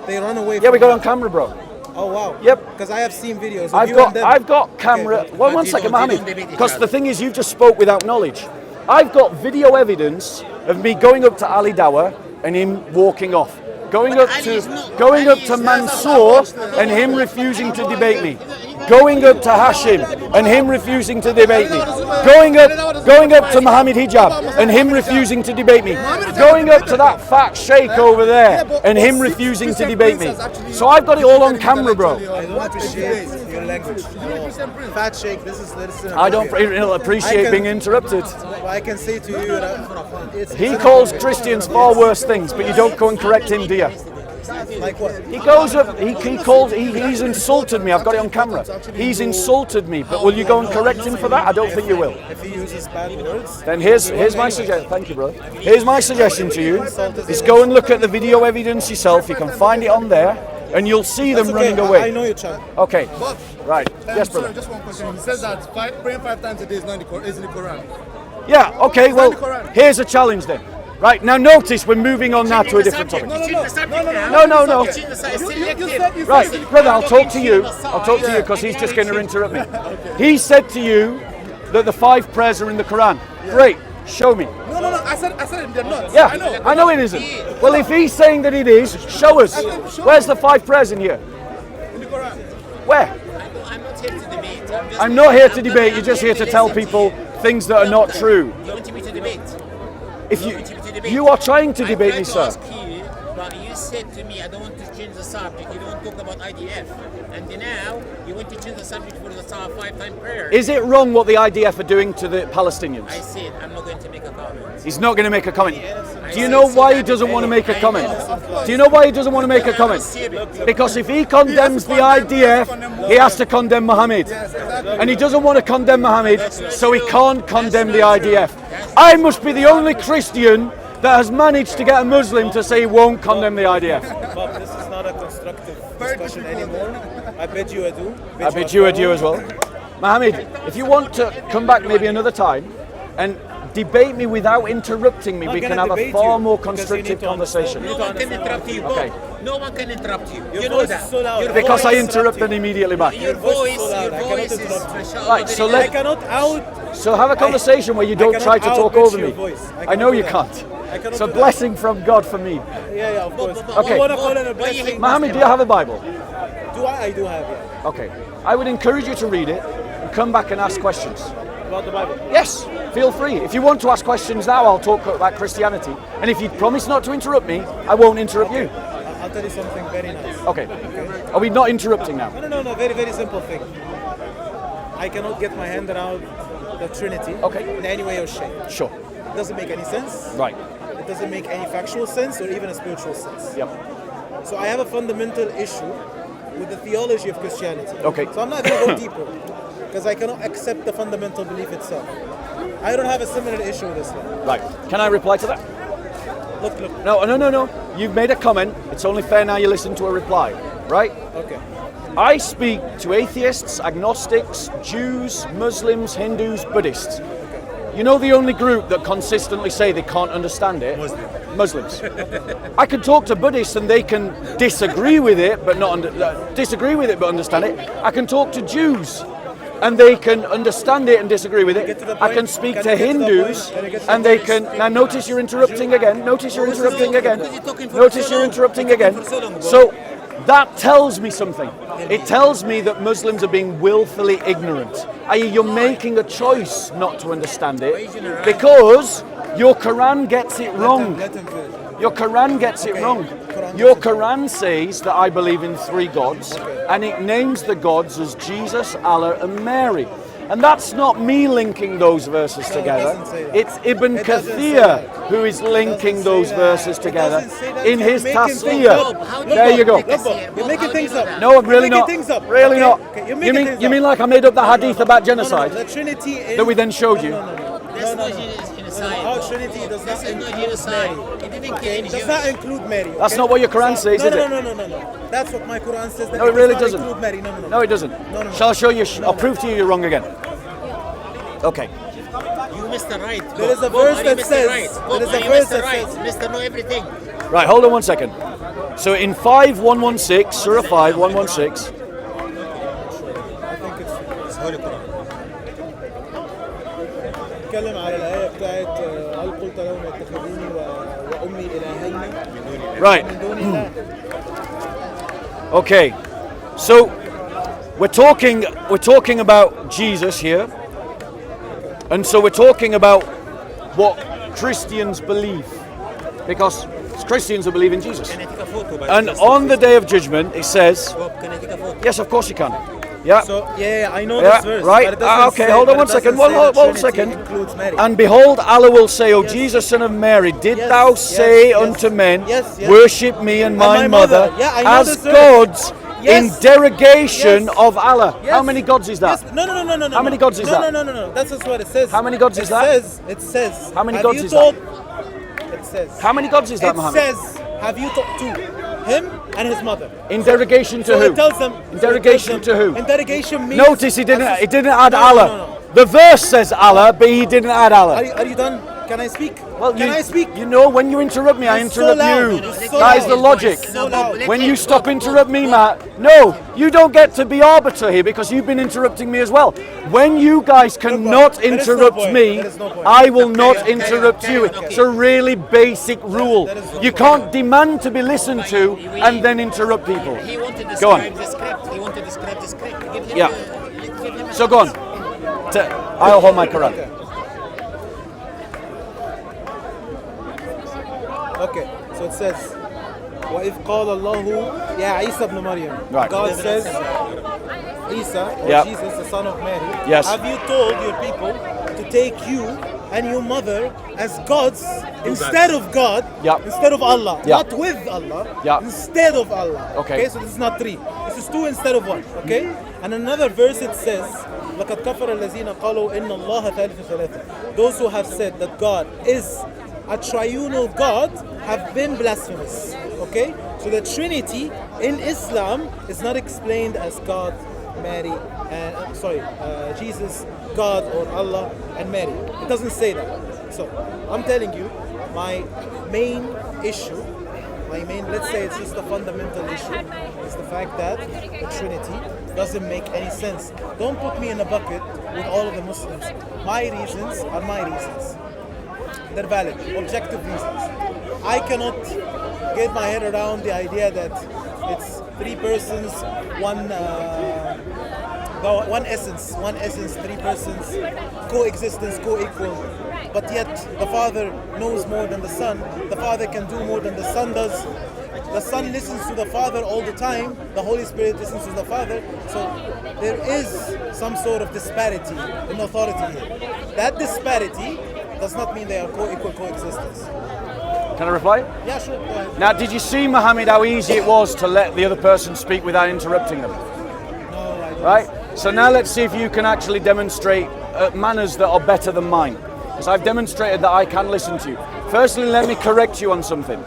They run away. Yeah, we from got on me. camera, bro. Oh wow. Yep. Because I have seen videos. Of I've you and got them. camera. Okay, One you second, don't Mohammed. debate each Because other. the thing is, you've just spoke without knowledge. I've got video evidence of me going up to Ali Dawah and him walking off. Going up to Mansour and him refusing to debate me. Going up to Hashim and him refusing to debate me. Going up to Mohammed Hijab and him refusing to debate me. Going up to that fat sheikh over there and him refusing to debate me. So I've got it all on camera, bro. I don't appreciate your language. Fat shake. This is. I don't appreciate being interrupted. I can say to you that He calls Christians far worse things, but you don't go and correct him, do you? like what? He goes up, he's insulted me, I've got it on camera. He's insulted me, but will you go and correct him for that? I don't think you will. If he uses bad words, Then here's my suggestion, thank you, bro. Here's my suggestion to you, is go and look at the video evidence yourself, you can find it on there, and you'll see them that's running okay. away. I know your child. Okay, right, yes, Sorry, brother. just one question. He says that praying 5 times a day is not in the Quran. Yeah, okay, well, here's a challenge then. Right, now notice we're moving on now to a different topic. No. Right, brother, I'll talk to you. I'll talk to you because he's just going to interrupt me. He said to you that the 5 prayers are in the Quran. Great, show me. No. I said they're not. Yeah, I know it isn't. Well, if he's saying that it is, show us. Where's the 5 prayers in here? In the Quran. Where? I'm not here to debate. I'm not here to debate. You're just here to tell people things that are not true. You want me to debate? If you are trying to debate me, sir. I tried to ask you, but you said to me, I don't want to change the subject. You don't talk about IDF. And now you want to change the subject for the 5-time prayer. Is it wrong what the IDF are doing to the Palestinians? I said I'm not going to make a comment. He's not going to make a comment. Do you know why he doesn't want to make a comment? Do you know why he doesn't want to make a comment? Because if he condemns the IDF, he has to condemn Mohammed. And he doesn't want to condemn Mohammed, so he can't condemn the IDF. I must be the only Christian that has managed to get a Muslim to say he won't condemn the IDF. Bob, this is not a constructive discussion anymore. I bid you adieu. I bid you adieu as well. Mohammed, if you want to come back maybe another time and debate me without interrupting me, we can have a far more constructive conversation. No one can interrupt you, Bob. Okay. No one can interrupt you. Your You know voice that. is so loud. Your Because I voice- interrupted immediately back. Your voice so loud. I cannot is interrupt. Right, so I let cannot out So have a conversation where you don't try to talk over me. I know you can't. It's a blessing from God for me. Yeah, of course. Okay. I want to call it a blessing. Mohammed, do you have a Bible? Do I? I do have, yeah. Okay. I would encourage you to read it and come back and ask questions. About the Bible. Yes, feel free. If you want to ask questions now, I'll talk about Christianity. And if you promise not to interrupt me, I won't interrupt you. I'll tell you something very nice. Okay. Are we not interrupting now? No. Very, very simple thing. I cannot get my hand around the Trinity in any way or shape. Sure. It doesn't make any sense. Right. It doesn't make any factual sense or even a spiritual sense. Yep. So I have a fundamental issue with the theology of Christianity. Okay. So I'm not going to go deeper because I cannot accept the fundamental belief itself. I don't have a similar issue with Islam. Right. Can I reply to that? Look. No. You've made a comment. It's only fair now you listen to a reply. Right? Okay. I speak to atheists, agnostics, Jews, Muslims, Hindus, Buddhists. You know the only group that consistently say they can't understand it? Muslims. I can talk to Buddhists and they can disagree with it, but understand it. I can talk to Jews and they can understand it and disagree with it. I can speak to Hindus and they can. Now notice you're interrupting again. So that tells me something. It tells me that Muslims are being willfully ignorant. I.e., you're making a choice not to understand it because your Quran gets it wrong. Your Quran gets it wrong. Your Quran says that I believe in three gods, and it names the gods as Jesus, Allah, and Mary. And that's not me linking those verses together. It's Ibn Kathir who is linking those verses together in his Tafsir. There you go. You're making things up. No, I'm really not. Really not. Okay, You mean like I made up the hadith about genocide The Trinity is... that we then showed you? That's not genocide. Our Trinity does not This is not include genocide. Mary. It didn't kill any It does Jews. not include Mary. Okay? That's not what your Quran says, is it? No. That's what my Quran says. That No, it really does doesn't. not include Mary. No. No, it doesn't. No. Shall I show you? I'll prove to you you're wrong again. Okay. You missed the right. There is a verse that says... There is a verse that says... Mr. Know Everything. Right, hold on 1 second. So in 5:116, Surah 5:116. It's Holy Quran. نتكلم على الآية بتاعت هل قلت لهم اتخذوني وأمي إلهين Right. من دون الله. Okay. So we're talking about Jesus here. And so we're talking about what Christians believe. Because it's Christians who believe in Jesus. Can I take a photo? But And just on the day of judgment it says, Bob, can I take a photo? yes, of course you can. Yeah. So yeah, I know Yeah, this verse. right. But it doesn't Okay, say- hold on but 1 it doesn't second. say One the Trinity second. includes Mary. And behold, Allah will say, O Yes. Jesus, son of Mary, did Yes, thou yes, say yes. unto men, Yes. worship me and my mother Yeah, I know as this verse. gods in Yes. derogation Yes. of Allah? Yes. How many gods is that? Yes. No. How many gods is that? No. That's just what it says. How many gods is that? It says. How many have gods you is told, It says. How many gods is that, It Muhammad? says, have you talked to him and his mother? In derogation to So who? it tells them. In derogation to who? In derogation means. Notice he didn't add No. Allah. The verse says Allah, but he didn't add Allah. Are you done? Can I speak? Well, Can I speak? You know, when you interrupt me, I It's so interrupt loud. you. It's so That is loud. the logic. It's so loud. When you stop interrupt me, Matt, no, you don't get to be arbiter here because you've been interrupting me as well. When you guys cannot there is no interrupt point. me, There is no point. I will not okay, interrupt okay, you. okay. It's a really basic rule. There is no You point. can't demand to be listened to and then interrupt people. He wanted to Go on. describe the script. He wanted to describe the script. Give him Yeah. give him a So go on. I'll hold my Quran. Okay, so it says, وَإِذْ قَالَ اللَّهُ يَا عِيسَى ibn Maryam. Right. God says, Isa, or Yeah. Jesus, the son of Mary, Yes. have you told your people to take you and your mother as gods instead of God, Yeah. instead of Allah, Yeah. not with Allah, Yeah. instead of Allah. Okay. So this is not three. This is two instead of one. Okay? And another verse it says, لَقَدْ كَفَرَ الَّذِينَ قَالُوا إِنَّ اللَّهَ ثَالِثُ ثَلَاثَةٍ. Those who have said that God is a triunal God have been blasphemous. Okay? So the Trinity in Islam is not explained as God, Mary, and Jesus, God or Allah and Mary. It doesn't say that. So I'm telling you, my main issue I mean, let's say it's just a fundamental issue. It's the fact that the Trinity doesn't make any sense. Don't put me in a bucket with all of the Muslims. My reasons are my reasons. They're valid, objective reasons. I cannot get my head around the idea that it's three persons, one essence, three persons, coexistence, co-equal. But yet the Father knows more than the Son. The Father can do more than the Son does. The Son listens to the Father all the time. The Holy Spirit listens to the Father. So there is some sort of disparity in authority here. That disparity does not mean they are co-equal coexistence. Can I reply? Yeah, sure. Go ahead. Now, did you see, Mohammed, how easy it was to let the other person speak without interrupting them? No, I don't. Right? So now let's see if you can actually demonstrate manners that are better than mine. Because I've demonstrated that I can listen to you. Firstly, let me correct you on something.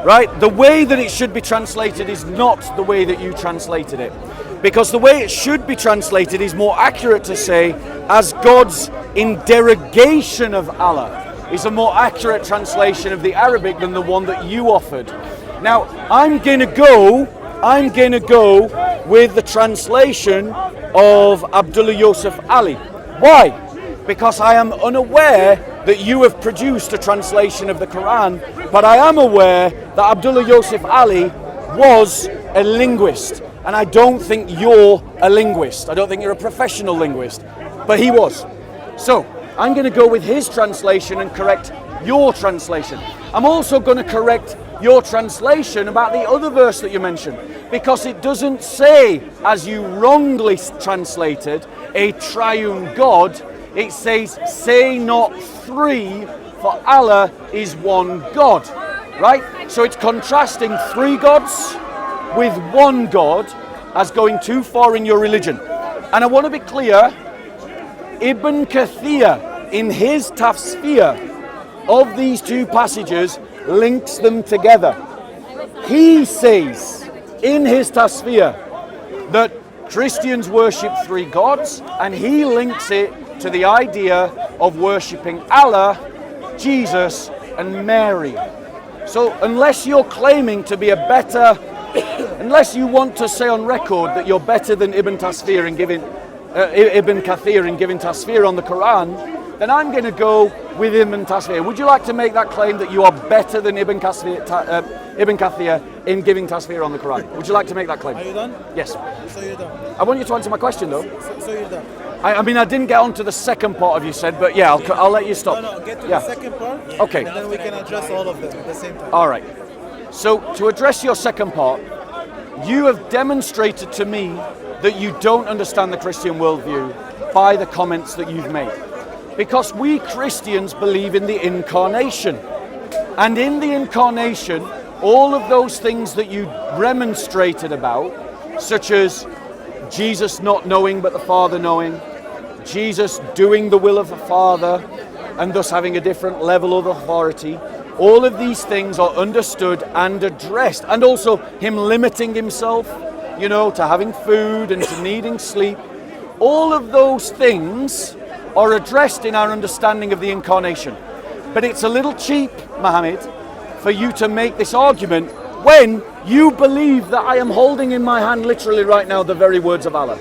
Right? The way that it should be translated is not the way that you translated it. Because the way it should be translated is more accurate to say, as God's interrogation of Allah, is a more accurate translation of the Arabic than the one that you offered. Now, I'm going to go with the translation of Abdullah Yusuf Ali. Why? Because I am unaware that you have produced a translation of the Quran, but I am aware that Abdullah Yusuf Ali was a linguist, and I don't think you're a linguist. I don't think you're a professional linguist, but he was. So, I'm going to go with his translation and correct your translation. I'm also going to correct your translation about the other verse that you mentioned, because it doesn't say, as you wrongly translated, a triune God. It says, say not three, for Allah is one God. Right? So it's contrasting three gods with one God as going too far in your religion. And I want to be clear, Ibn Kathir, in his tafsir of these two passages, links them together. He says in his tafsir that Christians worship three gods, and he links it to the idea of worshipping Allah, Jesus, and Mary. So unless you're claiming to be unless you want to say on record that you're better than Ibn Kathir in giving tafsir on the Quran, then I'm going to go with Ibn Kathir. Would you like to make that claim that you are better than Ibn Kathir in giving tafsir on the Quran? Would you like to make that claim? Are you done? Yes. So you're done. I want you to answer my question, though. So you're done. I mean, I didn't get on to the second part of you said, but yeah, I'll let you stop. No, get to Yeah. the second part. Okay. And then we can address all of them at the same time. All right. So to address your second part, you have demonstrated to me that you don't understand the Christian worldview by the comments that you've made. Because we Christians believe in the Incarnation. And in the Incarnation, all of those things that you remonstrated about, such as Jesus not knowing but the Father knowing, Jesus doing the will of the Father and thus having a different level of authority, all of these things are understood and addressed. And also him limiting himself, to having food and to needing sleep. All of those things are addressed in our understanding of the Incarnation. But it's a little cheap, Mohammed, for you to make this argument when you believe that I am holding in my hand literally right now the very words of Allah.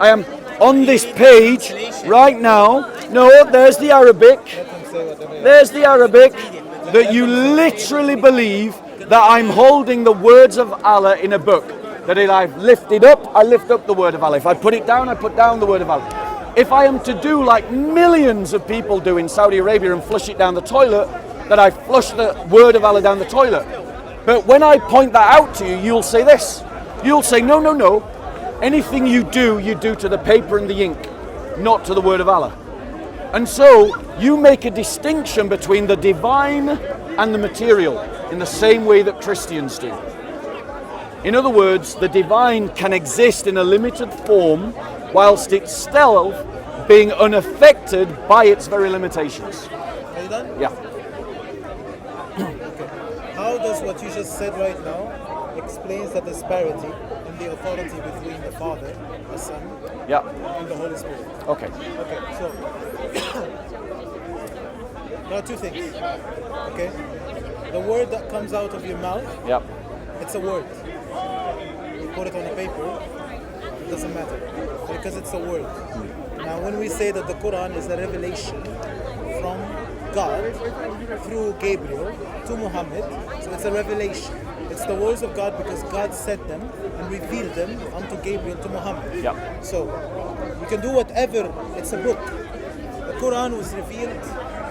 I am on this page right now. No, there's the Arabic. There's the Arabic that you literally believe that I'm holding the words of Allah in a book. That if I've lifted up, I lift up the word of Allah. If I put it down, I put down the word of Allah. If I am to do like millions of people do in Saudi Arabia and flush it down the toilet, that I flush the word of Allah down the toilet. But when I point that out to you, you'll say this. You'll say, no. Anything you do to the paper and the ink, not to the word of Allah. And so you make a distinction between the divine and the material in the same way that Christians do. In other words, the divine can exist in a limited form whilst it's still being unaffected by its very limitations. Are you done? Yeah. Okay. How does what you just said right now explains the disparity in the authority between the Father, the Son, Yeah. and the Holy Spirit? Okay. Okay, so There are two things. Okay? The word that comes out of your mouth, Yep. it's a word. You put it on a paper, it doesn't matter. Because it's a word. Now when we say that the Quran is a revelation from God through Gabriel to Muhammad, so it's a revelation. It's the words of God because God said them and revealed them unto Gabriel to Muhammad. Yep. So you can do whatever, it's a book. The Quran was revealed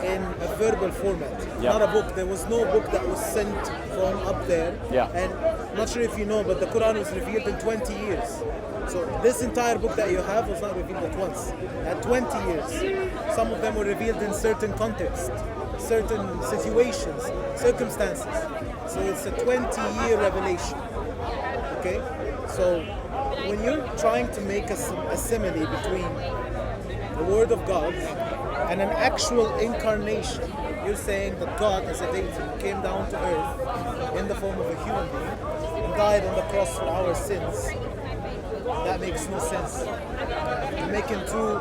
in a verbal format, Yep. not a book. There was no book that was sent from up there. Yeah. And I'm not sure if you know, but the Quran was revealed in 20 years. So this entire book that you have was not revealed at once. At 20 years. Some of them were revealed in certain contexts, certain situations, circumstances. So it's a 20-year revelation. Okay? So when you're trying to make a simile between the Word of God and an actual incarnation, you're saying that God as a deity came down to earth in the form of a human being and died on the cross for our sins. That makes no sense. You're making two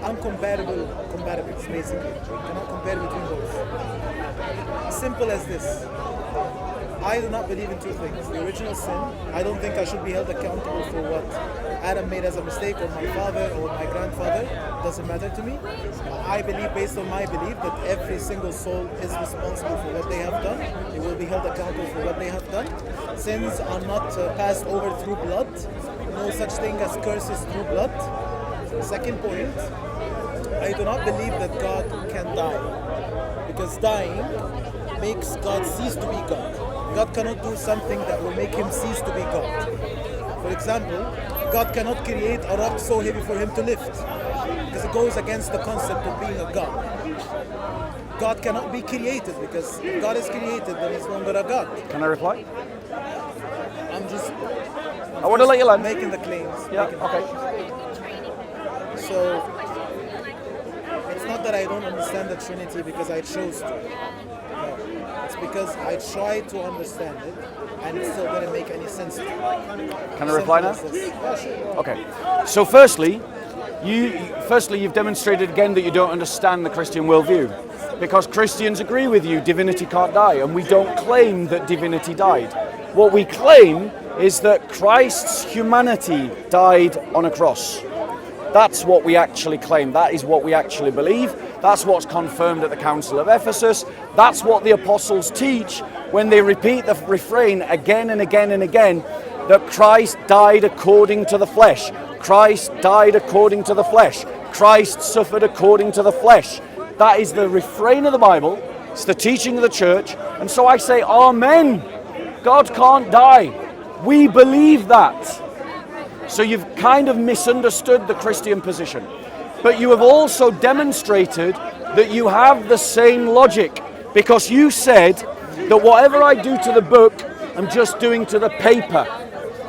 uncompatible comparables, basically. You cannot compare between both. Simple as this. I do not believe in two things. The original sin, I don't think I should be held accountable for what Adam made as a mistake, or my father or my grandfather. Doesn't matter to me. I believe, based on my belief, that every single soul is responsible for what they have done. They will be held accountable for what they have done. Sins are not passed over through blood. No such thing as curses through blood. Second point, I do not believe that God can die, because dying makes God cease to be God. God cannot do something that will make him cease to be God. For example, God cannot create a rock so heavy for him to lift, because it goes against the concept of being a God. God cannot be created, because if God is created, then he's no longer a God. Can I reply? I'm just I want to let you land. making the claims. Yeah, making the okay. So it's not that I don't understand the Trinity because I chose to. No, it's because I tried to understand it and it still didn't make any sense to me. Can I reply now? Simple as this. Yeah, sure. Okay. So firstly, you've demonstrated again that you don't understand the Christian worldview. Because Christians agree with you, divinity can't die, and we don't claim that divinity died. What we claim is that Christ's humanity died on a cross. That's what we actually claim. That is what we actually believe. That's what's confirmed at the Council of Ephesus. That's what the apostles teach when they repeat the refrain again and again and again, that Christ died according to the flesh. Christ died according to the flesh. Christ suffered according to the flesh. That is the refrain of the Bible. It's the teaching of the church. And so I say, Amen. God can't die. We believe that. So you've kind of misunderstood the Christian position. But you have also demonstrated that you have the same logic, because you said that whatever I do to the book, I'm just doing to the paper,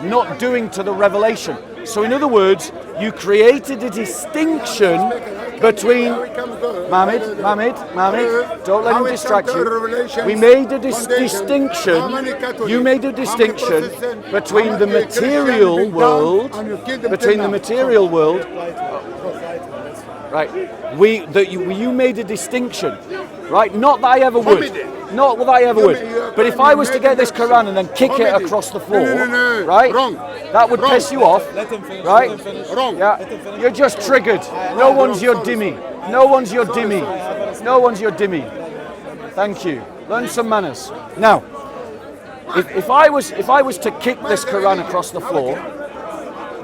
not doing to the revelation. So in other words, you created a distinction between Mohammed, don't let him distract you. We made a distinction. You made a distinction between the material world, right? You made a distinction, right? Not that I ever would. Not that I ever would. But if I was to get this Quran and then kick it across the floor, right? That would piss you off, right? Yeah. You're just triggered. No one's your dhimmi. No one's your dhimmi. No one's your dhimmi. Thank you. Learn some manners. Now, if I was to kick this Quran across the floor,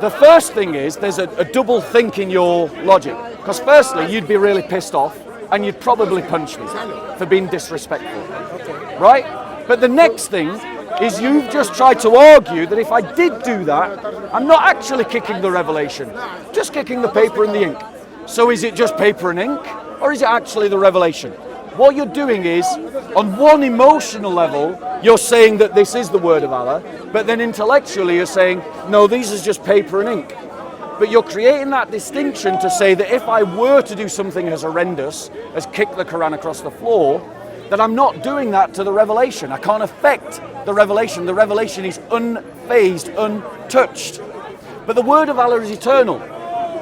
the first thing is there's a double think in your logic. Because firstly, you'd be really pissed off and you'd probably punch me for being disrespectful. Right? But the next thing is you've just tried to argue that if I did do that, I'm not actually kicking the revelation, just kicking the paper and the ink. So is it just paper and ink, or is it actually the revelation? What you're doing is, on one emotional level, you're saying that this is the word of Allah, but then intellectually you're saying, no, these is just paper and ink. But you're creating that distinction to say that if I were to do something as horrendous as kick the Quran across the floor, that I'm not doing that to the revelation. I can't affect the revelation. The revelation is unfazed, untouched. But the word of Allah is eternal.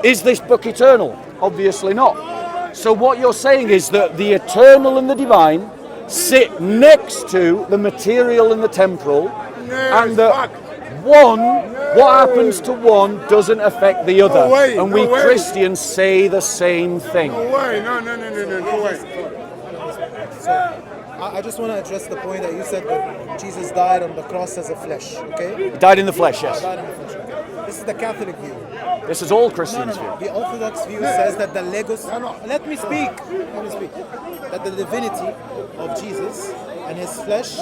Is this book eternal? Obviously not. So what you're saying is that the eternal and the divine sit next to the material and the temporal, and that one, what happens to one doesn't affect the other. No way, and we no way. Christians say the same thing. No way, no way. I just want to address the point that you said that Jesus died on the cross as a flesh, okay? He died in the flesh, yes. Died in the flesh, okay? This is the Catholic view. This is all Christians' view. The Orthodox view says that the Logos... Let me speak. That the divinity of Jesus and his flesh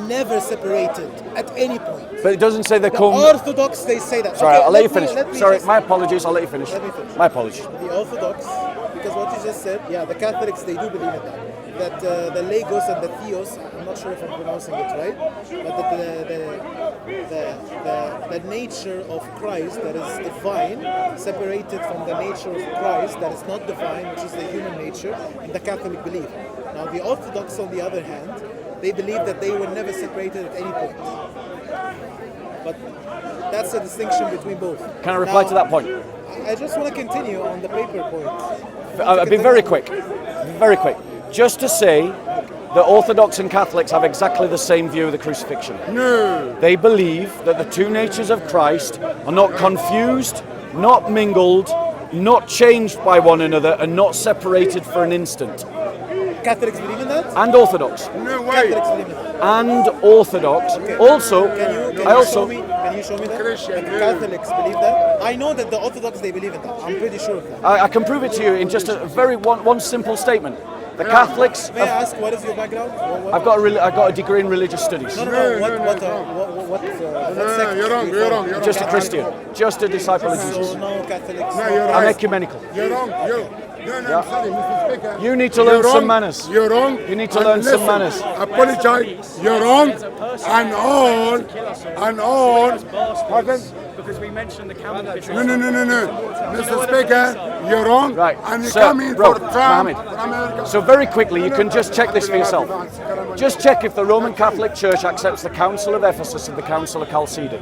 never separated at any point. But it doesn't say they The come... Orthodox, they say that. Sorry, Okay, I'll let you finish. Sorry, just- my apologies, I'll let you finish. Let me finish. My apologies. The Orthodox, because what you just said, yeah, the Catholics, they do believe in that. That the Logos and the Theos, I'm not sure if I'm pronouncing it right, but that the nature of Christ that is divine, separated from the nature of Christ that is not divine, which is the human nature, in the Catholic belief. Now the Orthodox, on the other hand, they believe that they were never separated at any point. But that's a distinction between both. Can I reply Now, to that point? I just want to continue on the paper point. I'll be very quick. Very quick. Just to say that Orthodox and Catholics have exactly the same view of the crucifixion. No. They believe that the two natures of Christ are not confused, not mingled, not changed by one another, and not separated for an instant. Catholics believe in that? And Orthodox. No way. Catholics believe in that. And Orthodox. Also, Can I you also... show me that? Christian, That yeah. Catholics believe that? I know that the Orthodox, they believe in that. I'm pretty sure of that. I can prove it to you in just a very one simple statement. The Catholics... May I ask, what is your background? I've got a degree in religious studies. No. What sect? You're wrong, do you you're follow? wrong, you're Just a Christian. Just a disciple of So Jesus. no Catholics. No, you're I'm right. ecumenical. You're wrong. No, I'm sorry, Mr. Speaker. You need to You're learn some wrong. manners. You're wrong. You need to And learn some listen, manners. Apologize. You're wrong. And all. Pardon? Because we mentioned the Catholic Bishop. No. Mr. Speaker, you're wrong. Right. And you So, come in bro, for Trump, Mohammed. for America. So very quickly, you can just check this for yourself. Just check if the Roman Catholic Church accepts the Council of Ephesus and the Council of Chalcedon.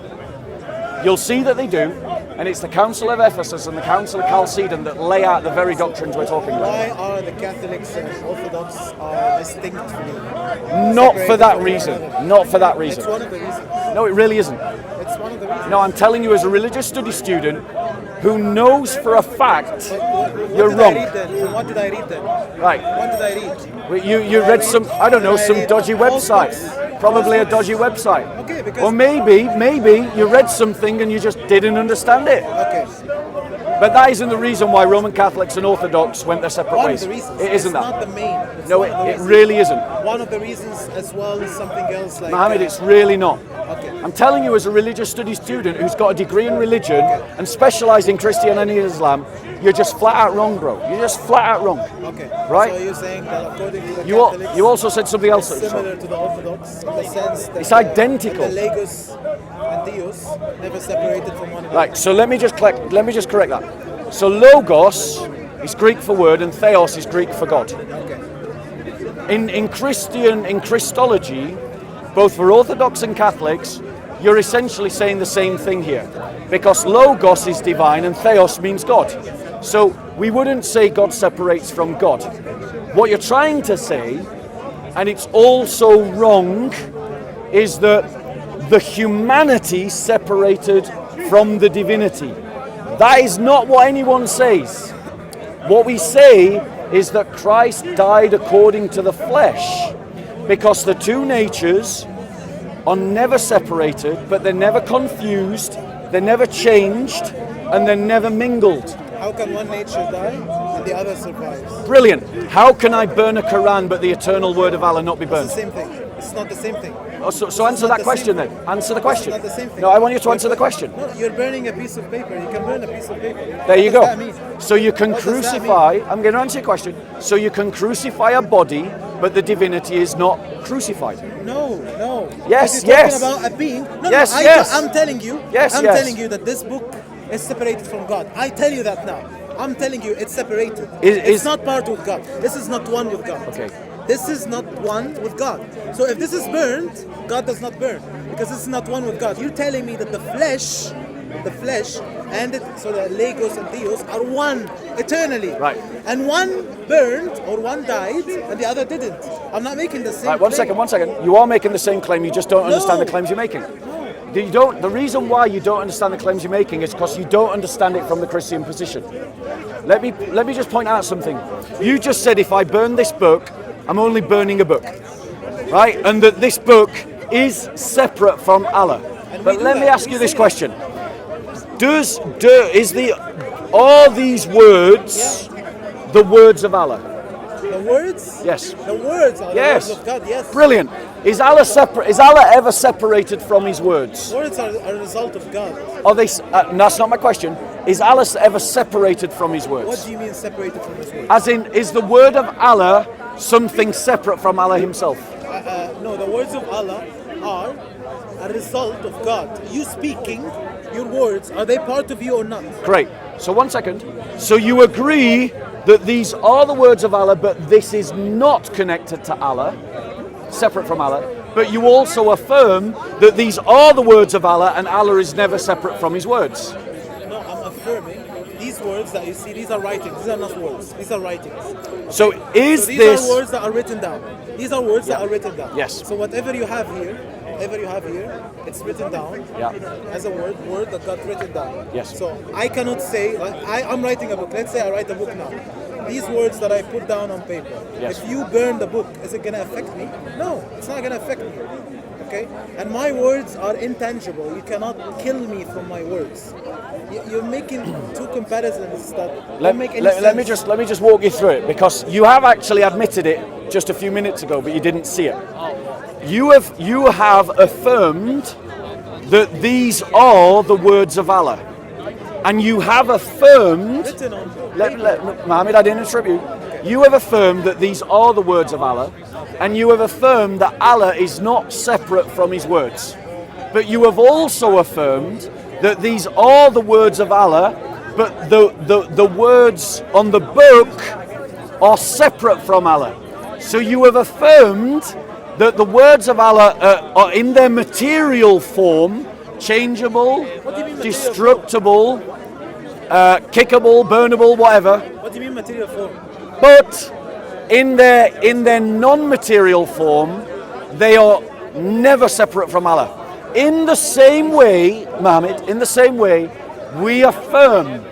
You'll see that they do, and it's the Council of Ephesus and the Council of Chalcedon that lay out the very doctrines we're talking about. Why are the Catholics and Orthodox distinctly? Not for separated that from reason. one another? Not for that It's reason. one of the reasons. No, it really isn't. It's one of the reasons. No, I'm telling you as a religious studies student who knows for a fact you're What did wrong. I read then? What did I read then? Right. What did I read? Well, you read some, I don't know, some dodgy website. Probably a dodgy website. Okay, because- Or maybe you read something and you just didn't understand it. Okay. But that isn't the reason why Roman Catholics and Orthodox went their separate One of ways. the reasons. It isn't It's not that. the main. It's No, one of the it reasons. really isn't. One of the reasons as well is something else like... Mohammed, it's really not. Okay. I'm telling you as a religious studies student who's got a degree in religion and specialised in Christianity and Islam, you're just flat out wrong, bro. You're just flat out wrong. Okay. Right? So you're saying that according to the You Catholics... you also said something else. it's that was wrong. similar to the Orthodox in the sense that It's identical. The Logos and Theos never separated from one another. Right, so let me just correct that. So logos is Greek for word and theos is Greek for God. Okay. In Christology, both for Orthodox and Catholics, you're essentially saying the same thing here. Because logos is divine and theos means God. So we wouldn't say God separates from God. What you're trying to say, and it's also wrong, is that the humanity separated from the divinity. That is not what anyone says. What we say is that Christ died according to the flesh, because the two natures are never separated, but they're never confused, they're never changed, and they're never mingled. How can one nature die and the other survives? Brilliant. How can I burn a Quran but the eternal word of Allah not be It's burned? the same thing. It's not the same thing. Oh, so answer that question then. Answer the question. It's not the same thing. No, I want you to answer the question. No, you're burning a piece of paper. You can burn a piece of paper. There you What does that go. mean? So you can What does that crucify, I'm going to answer your question. So you can crucify a body, but the divinity is not crucified. No. Yes, Because you're yes. talking about a being. No, Yes, no, yes. I'm telling you. Yes, I'm yes. telling you that this book is separated from God. I tell you that now. I'm telling you it's separated. Is- It's not part with God. This is not one with God. Okay. This is not one with God. So if this is burned, God does not burn. Because this is not one with God. You're telling me that the flesh And so the Logos and Theos are one eternally. Right. And one burned or one died and the other didn't. I'm not making the same Right, one claim. second. You are making the same claim, you just don't understand the No. claims you're making. You don't. The reason why you don't understand the claims you're making is because you don't understand it from the Christian position. Let me just point out something. You just said if I burn this book, I'm only burning a book, right? And that this book is separate from Allah. But let me ask you this question: are these words the words of Allah? The words? Yes. The words are Yes. the words of God, yes. Brilliant. Is Allah separate? Is Allah ever separated from His words? Words are a result of God. Are they? That's not my question. Is Allah ever separated from His What words? do you mean separated from His word? As in, is the word of Allah something separate from Allah Himself? No, the words of Allah are a result of God. You speaking, your words, are they part of you or not? Great. So 1 second. So you agree that these are the words of Allah, but this is not connected to Allah, separate from Allah. But you also affirm that these are the words of Allah, and Allah is never separate from His words. No, I'm affirming these words that you see, these are writings. These are not words. These are writings. So is So these this? are words that are written down. These are words that are written down. Yes. So whatever you have here, it's written down Yeah. as a word that got written down. Yes. So I cannot say, like, I'm writing a book. Let's say I write a book now. These words that I put down on paper, Yes. if you burn the book, is it going to affect me? No, it's not going to affect me. Okay? And my words are intangible. You cannot kill me from my words. You're making two comparisons that don't make any sense. Let me just walk you through it, because you have actually admitted it just a few minutes ago, but you didn't see it. You have affirmed that these are the words of Allah, and you have affirmed. Written on Mohammed, I didn't interrupt you. You have affirmed that these are the words of Allah, and you have affirmed that Allah is not separate from His words. But you have also affirmed that these are the words of Allah, but the words on the book are separate from Allah. So you have affirmed that the words of Allah are in their material form, changeable, What do you mean material destructible, kickable, burnable, whatever. What do you mean material form? But in their non-material form, they are never separate from Allah. In the same way, Muhammad, we affirm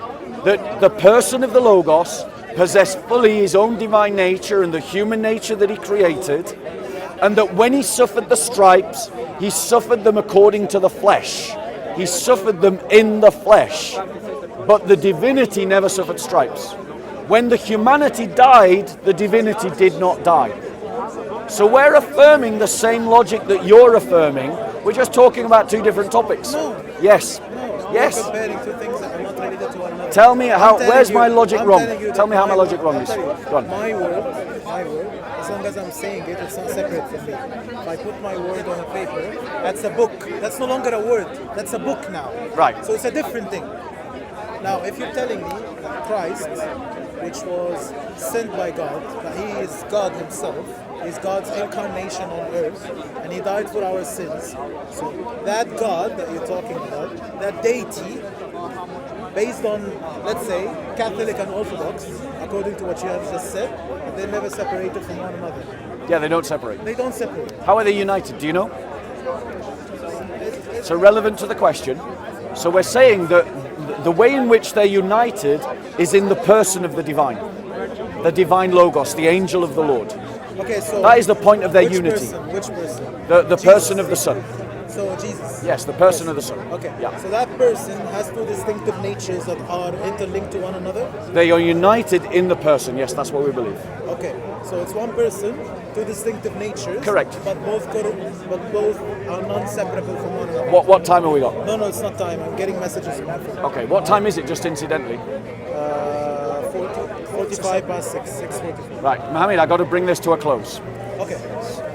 that the person of the Logos possessed fully his own divine nature and the human nature that he created, and that when he suffered the stripes, he suffered them according to the flesh. He suffered them in the flesh. But the divinity never suffered stripes. When the humanity died, the divinity did not die. So we're affirming the same logic that you're affirming. We're just talking about two different topics. No. Yes. No, Yes. You're comparing two things that are not related to one another. Tell me how. I'm telling Where's you- my logic I'm wrong? telling you Tell me that how my logic wrong I'll is. tell you, Go on. my word, as long as I'm saying it, it's not separate from me. If I put my word on a paper, that's a book. That's no longer a word. That's a book now. Right. So it's a different thing. Now, if you're telling me that Christ, which was sent by God, that He is God Himself, is God's incarnation on earth, and He died for our sins. So that God that you're talking about, that deity, based on, let's say, Catholic and Orthodox, according to what you have just said, they're never separated from one another. Yeah, they don't separate. They don't separate. How are they united? Do you know? So relevant to the question. So we're saying that the way in which they're united is in the person of the divine Logos, the angel of the Lord. Okay, so That is the point of their which unity. Which person? The Jesus. person of the Son. So Jesus. Yes, the person of the Son. Okay. Yeah. So that person has two distinctive natures that are interlinked to one another. They are united in the person. Yes, that's what we believe. Okay. So it's one person, two distinctive natures. Correct. But both are non-separable from one another. What time have we got? No, it's not time. I'm getting messages from my phone. Okay, what time is it, just incidentally? 45 past 6, 6:45. Right, Mohammed, I got to bring this to a close. Okay.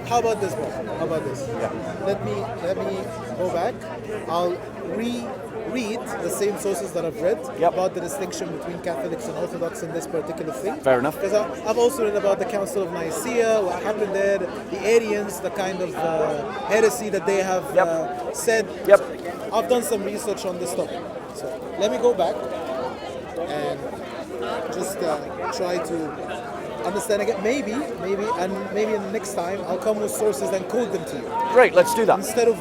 How about this one? How about this? Yeah. Let me go back. I'll read the same sources that I've read Yep. about the distinction between Catholics and Orthodox in this particular thing. Fair enough. Because I've also read about the Council of Nicaea, what happened there, the Arians, the kind of heresy that they have Yep. said. Yep. I've done some research on this topic. So let me go back and just try to understand again. Maybe in the next time I'll come with sources and quote them to you Great, let's do that. instead of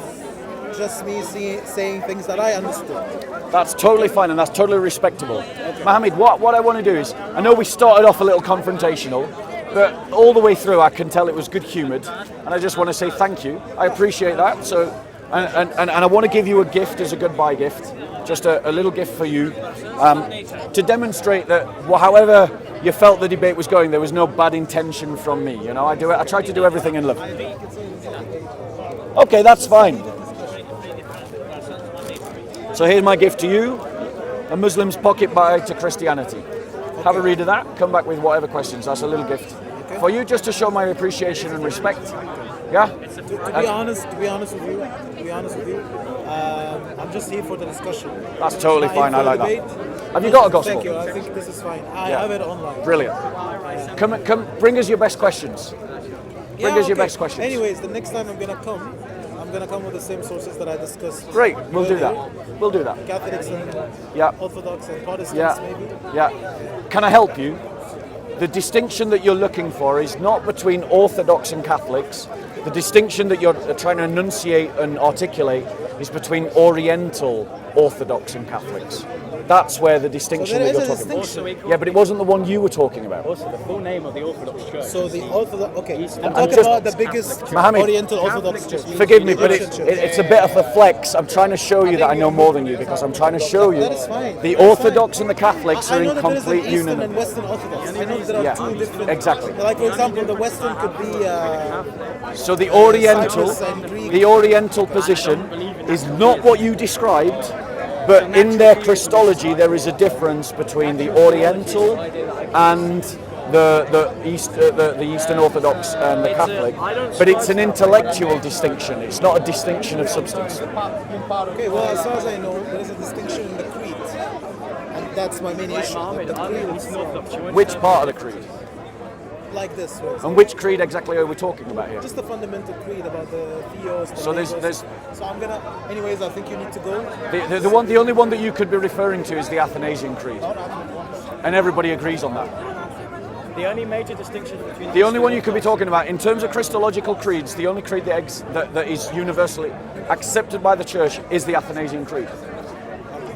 just me saying things that I understood. That's totally fine and that's totally respectable. Mohammed, what I want to do is, I know we started off a little confrontational, but all the way through I can tell it was good humoured, and I just want to say thank you. I appreciate that. So, and I want to give you a gift as a goodbye gift, just a little gift for you, to demonstrate that however you felt the debate was going, there was no bad intention from me. You know, I try to do everything in love. Okay, that's fine. So here's my gift to you, a Muslim's pocket guide to Christianity. Have a read of that, come back with whatever questions. That's a little gift for you, just to show my appreciation and respect. Yeah? To be honest with you, I'm just here for the discussion. That's totally fine, I like debate. that. Have you got a gospel? Thank you, I think this is fine. I Yeah. have it online. Brilliant. Come, bring us your best questions. Bring us your best questions. Anyways, the next time I'm gonna come with the same sources that I discussed. Great, we'll do that. We'll do that. Catholics and Yeah. Orthodox and Protestants, Yeah. maybe. Yeah. Can I help you? The distinction that you're looking for is not between Orthodox and Catholics. The distinction that you're trying to enunciate and articulate is between Oriental Orthodox and Catholics. That's where the distinction So there that is you're a talking distinction. about. Yeah, but it wasn't the one you were talking about. Also, the full name of the Orthodox Church. So the Orthodox, okay, I'm And talking just- about the biggest Mohammed, Oriental Orthodox church. Forgive me, but Egyptian church. it's a bit of a flex. I'm trying to show you that I know more than you, because I'm trying to show you That is fine. the That is Orthodox fine. and the Catholics I are know in that there is an complete Eastern unity. and Western Orthodox. I know there are Yeah, two different. exactly. Like, for example, the Western could be. So the Oriental, Cyprus and Greek. the Oriental position is not what you described, but in their Christology there is a difference between the Oriental and the Eastern Orthodox and the Catholic. But it's an intellectual distinction. It's not a distinction of substance. Okay, well, as far as I know, there is a distinction in the creed, and that's my main issue. The creed, Which part of the creed? like this, for example. And which creed exactly are we talking about here? Just the fundamental creed about the theos. The So there's- logos. there's- So I'm gonna. Anyways, I think you need to go. The only one that you could be referring to is the Athanasian Creed, and everybody agrees on that. The only major distinction between The only one you could be talking about in terms of Christological creeds, the only creed that is universally accepted by the Church is the Athanasian Creed.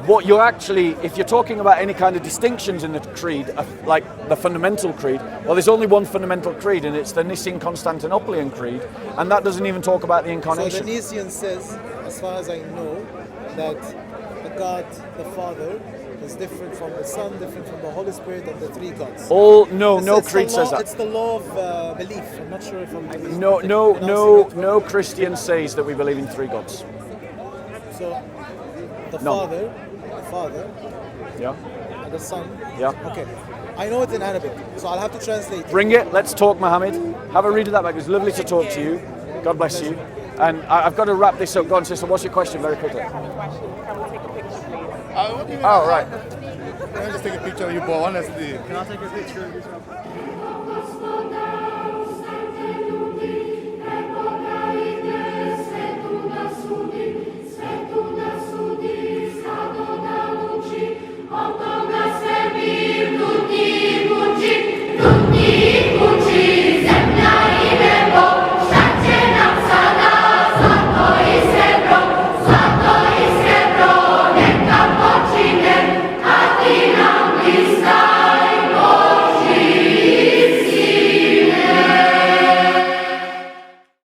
What you're actually, if you're talking about any kind of distinctions in the creed, like the fundamental creed, well, there's only one fundamental creed, and it's the Nicene-Constantinopolitan Creed, and that doesn't even talk about the So Incarnation. the Nicene says, as far as I know, that the God, the Father, is different from the Son, different from the Holy Spirit, and the three gods. No It's the creed law- says that. It's the law of belief. I'm not sure if I'm. No Christian says that we believe in three gods. So the No. Father, Yeah. and the Son. Yeah. Okay. I know it in Arabic, so I'll have to translate. Bring it. Let's talk, Mohammed. Have a read of that back. It was lovely to talk to you. God bless you. And I've got to wrap this up. Go on, sister. What's your question, very quickly? What do you mean? Oh, right. Can I just take a picture of you, but honestly. Can I take a picture of yourself?